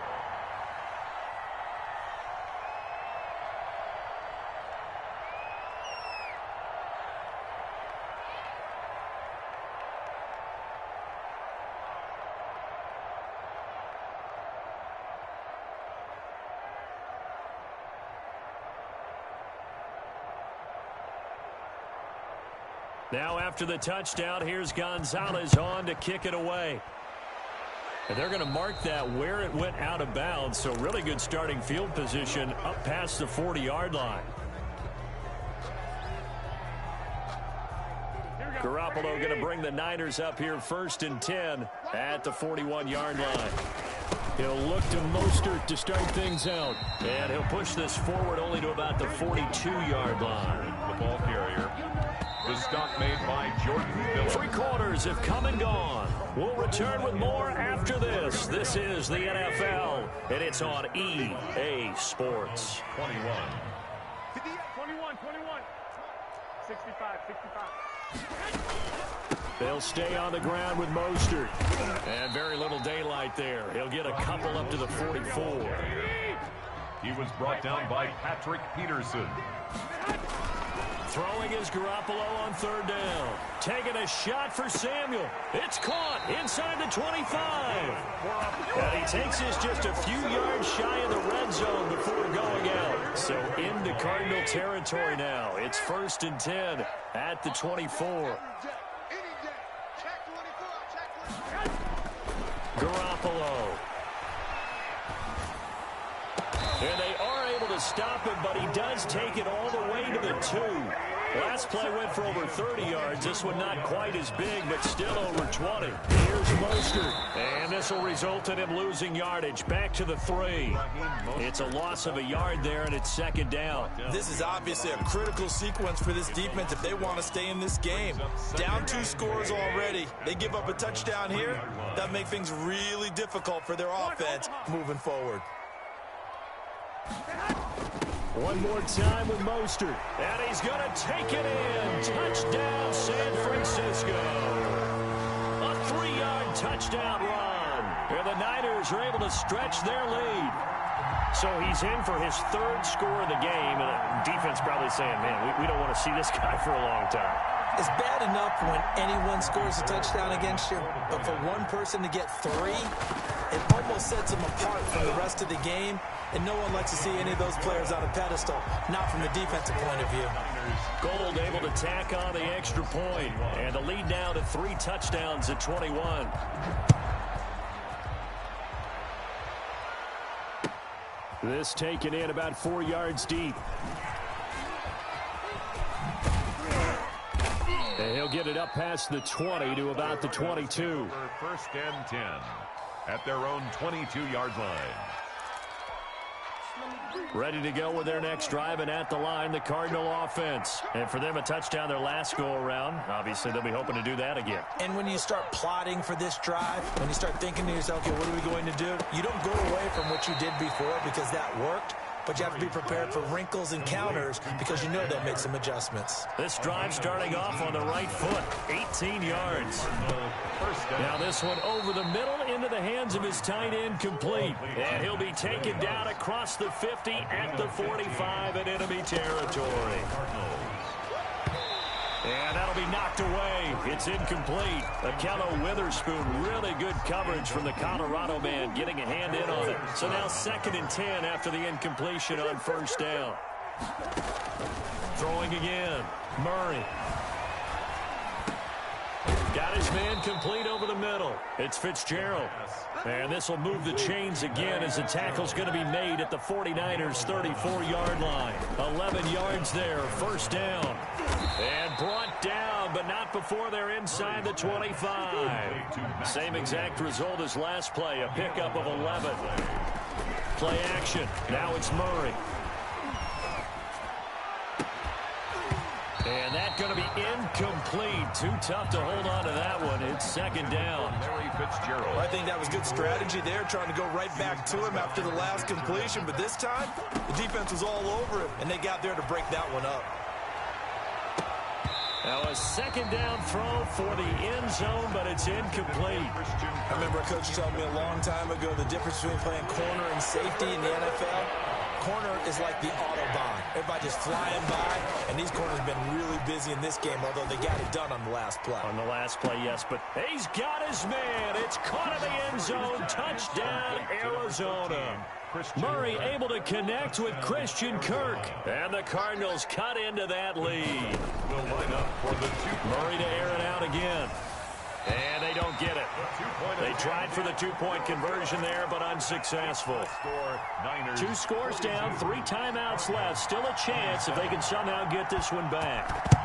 Now after the touchdown, here's Gonzalez on to kick it away. And they're going to mark that where it went out of bounds, so really good starting field position up past the 40-yard line. Garoppolo going to bring the Niners up here 1st and 10 at the 41-yard line. He'll look to Mostert to start things out. And he'll push this forward only to about the 42-yard line. The ball carrier. The stop made by Jordan Phillips. 3 quarters have come and gone. We'll return with more after this. This is the NFL, and it's on EA Sports. 21. 21. 65. They'll stay on the ground with Mostert. And very little daylight there. He'll get a couple up to the 44. He was brought down by Patrick Peterson. Throwing is Garoppolo on 3rd down. Taking a shot for Samuel. It's caught inside the 25. And he takes this just a few yards shy of the red zone before going out. So into Cardinal territory now. It's 1st and 10 at the 24. Garoppolo. And they are able to stop him, but he does take it all the way to the 2. Last play went for over 30 yards. This one not quite as big, but still over 20. Here's Mostert. And this will result in him losing yardage. Back to the 3. It's a loss of a yard there, and it's 2nd down. This is obviously a critical sequence for this defense if they want to stay in this game. Down 2 scores already. They give up a touchdown here. That makes things really difficult for their offense moving forward. One more time with Mostert. And he's going to take it in. Touchdown, San Francisco. A 3-yard touchdown run. And the Niners are able to stretch their lead. So he's in for his 3rd score of the game. And the defense probably saying, man, we don't want to see this guy for a long time. It's bad enough when anyone scores a touchdown against you, but for one person to get 3, it almost sets them apart from the rest of the game, and no one likes to see any of those players on a pedestal, not from the defensive point of view. Gold able to tack on the extra point, and the lead now to 3 touchdowns at 21. This taken in about 4 yards deep. And he'll get it up past the 20 to about the 22. For 1st and 10 at their own 22-yard line. Ready to go with their next drive, and at the line, the Cardinal offense. And for them, a touchdown their last go-around. Obviously, they'll be hoping to do that again. And when you start plotting for this drive, when you start thinking to yourself, okay, what are we going to do? You don't go away from what you did before because that worked. But you have to be prepared for wrinkles and counters because you know they'll make some adjustments. This drive starting off on the right foot, 18 yards. Now this one over the middle into the hands of his tight end, complete. And he'll be taken down across the 50 at the 45 in enemy territory. And that'll be knocked away. It's incomplete. Akello Witherspoon, really good coverage from the Colorado man, getting a hand in on it. So now 2nd and 10 after the incompletion on 1st down. Throwing again. Murray. Got his man complete over the middle. It's Fitzgerald. And this will move the chains again as the tackle's going to be made at the 49ers' 34-yard line. 11 yards there, 1st down. And brought down, but not before they're inside the 25. Same exact result as last play, a pickup of 11. Play action. Now it's Murray. And that's going to be incomplete. Too tough to hold on to that one. It's 2nd down. Larry Fitzgerald. Well, I think that was good strategy there, trying to go right back to him after the last completion. But this time, the defense was all over him, and they got there to break that one up. Now a second down throw for the end zone, but it's incomplete. I remember a coach telling me a long time ago the difference between playing corner and safety in the NFL. Corner is like the Autobahn. Everybody just flying by, and these corners have been really busy in this game, although they got it done on the last play. On the last play, yes, but he's got his man. It's caught in the end zone. Touchdown, Arizona. Murray able to connect with Christian Kirk. And the Cardinals cut into that lead. Will line up for the 2-point. Murray to air it out again. And they don't get it. They tried for the two-point conversion there, but unsuccessful. 2 scores down, 3 timeouts left. Still a chance if they can somehow get this one back.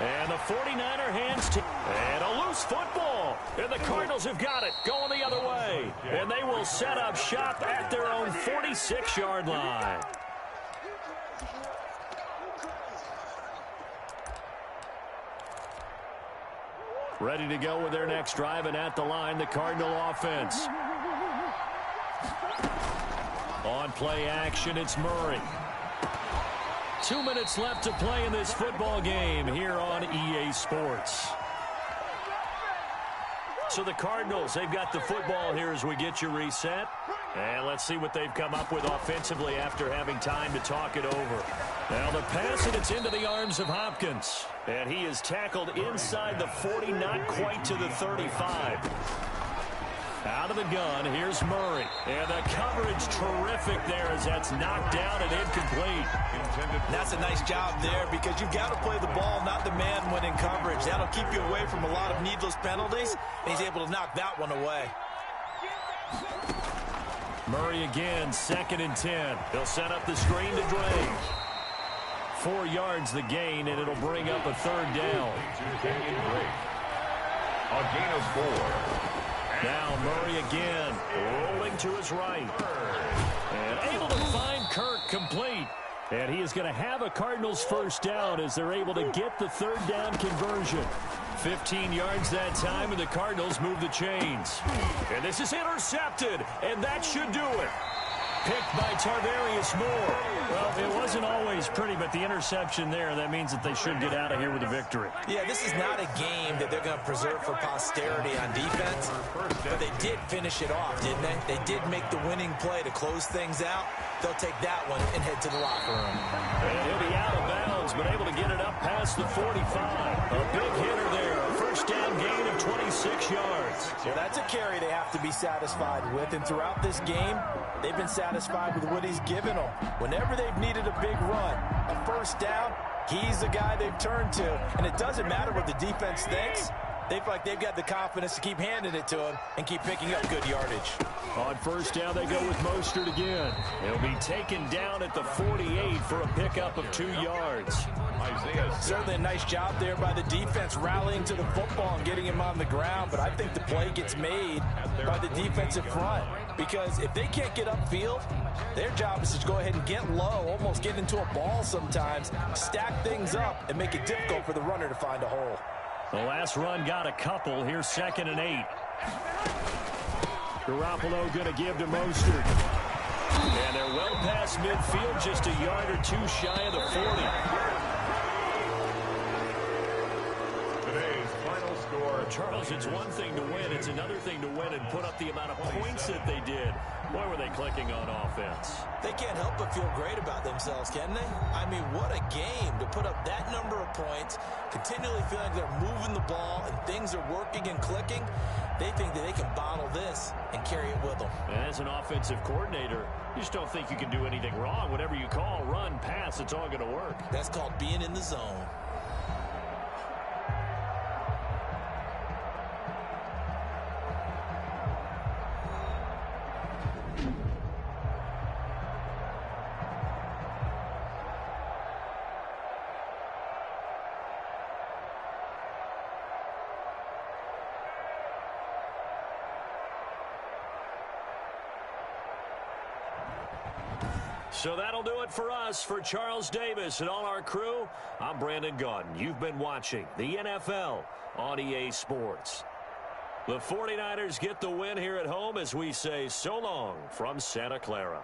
And the 49er hands to... And a loose football. And the Cardinals have got it. Going the other way. And they will set up shop at their own 46-yard line. Ready to go with their next drive, and at the line, the Cardinal offense. On play action, it's Murray. 2 minutes left to play in this football game here on EA Sports. So the Cardinals, they've got the football here as we get you reset. And let's see what they've come up with offensively after having time to talk it over. Now the pass, and it's into the arms of Hopkins. And he is tackled inside the 40, not quite to the 35. Out of the gun, here's Murray. And the coverage terrific there as that's knocked down and incomplete. That's a nice job there because you've got to play the ball, not the man when in coverage. That'll keep you away from a lot of needless penalties, and he's able to knock that one away. Murray again, 2nd and 10. He'll set up the screen to Dre. 4 yards the gain, and it'll bring up a 3rd down. A gain of 4. Now Murray again, rolling to his right. And able to find Kirk complete. And he is going to have a Cardinals first down as they're able to get the 3rd down conversion. 15 yards that time, and the Cardinals move the chains. And this is intercepted, and that should do it. Picked by Tarvarius Moore. Well, it wasn't always pretty, but the interception there, that means that they should get out of here with a victory. Yeah, this is not a game that they're going to preserve for posterity on defense, but they did finish it off, didn't they? They did make the winning play to close things out. They'll take that one and head to the locker room. And he'll be out of bounds, but able to get it up past the 45. A big hitter there. A first down gain of 26 yards. Well, that's a carry they have to be satisfied with, and throughout this game, they've been satisfied with what he's given them. Whenever they've needed a big run, a first down, he's the guy they've turned to. And it doesn't matter what the defense thinks. They feel like they've got the confidence to keep handing it to him and keep picking up good yardage. On first down, they go with Mostert again. He'll be taken down at the 48 for a pickup of 2 yards. Certainly a nice job there by the defense rallying to the football and getting him on the ground, but I think the play gets made by the defensive front because if they can't get upfield, their job is to go ahead and get low, almost get into a ball sometimes, stack things up, and make it difficult for the runner to find a hole. The last run got a couple. Here's 2nd and 8. Garoppolo going to give to Mostert. And they're well past midfield, just a yard or 2 shy of the 40. Today's final score. Charles, it's one thing to win. It's another thing to win and put up the amount of points that they did. Boy, were they clicking on offense. They can't help but feel great about themselves, can they? I mean, what a game to put up that number of points, continually feeling like they're moving the ball and things are working and clicking. They think that they can bottle this and carry it with them. And as an offensive coordinator, you just don't think you can do anything wrong. Whatever you call, run, pass, it's all going to work. That's called being in the zone. So that'll do it for us. For Charles Davis and all our crew, I'm Brandon Gaudin. You've been watching the NFL on EA Sports. The 49ers get the win here at home as we say so long from Santa Clara.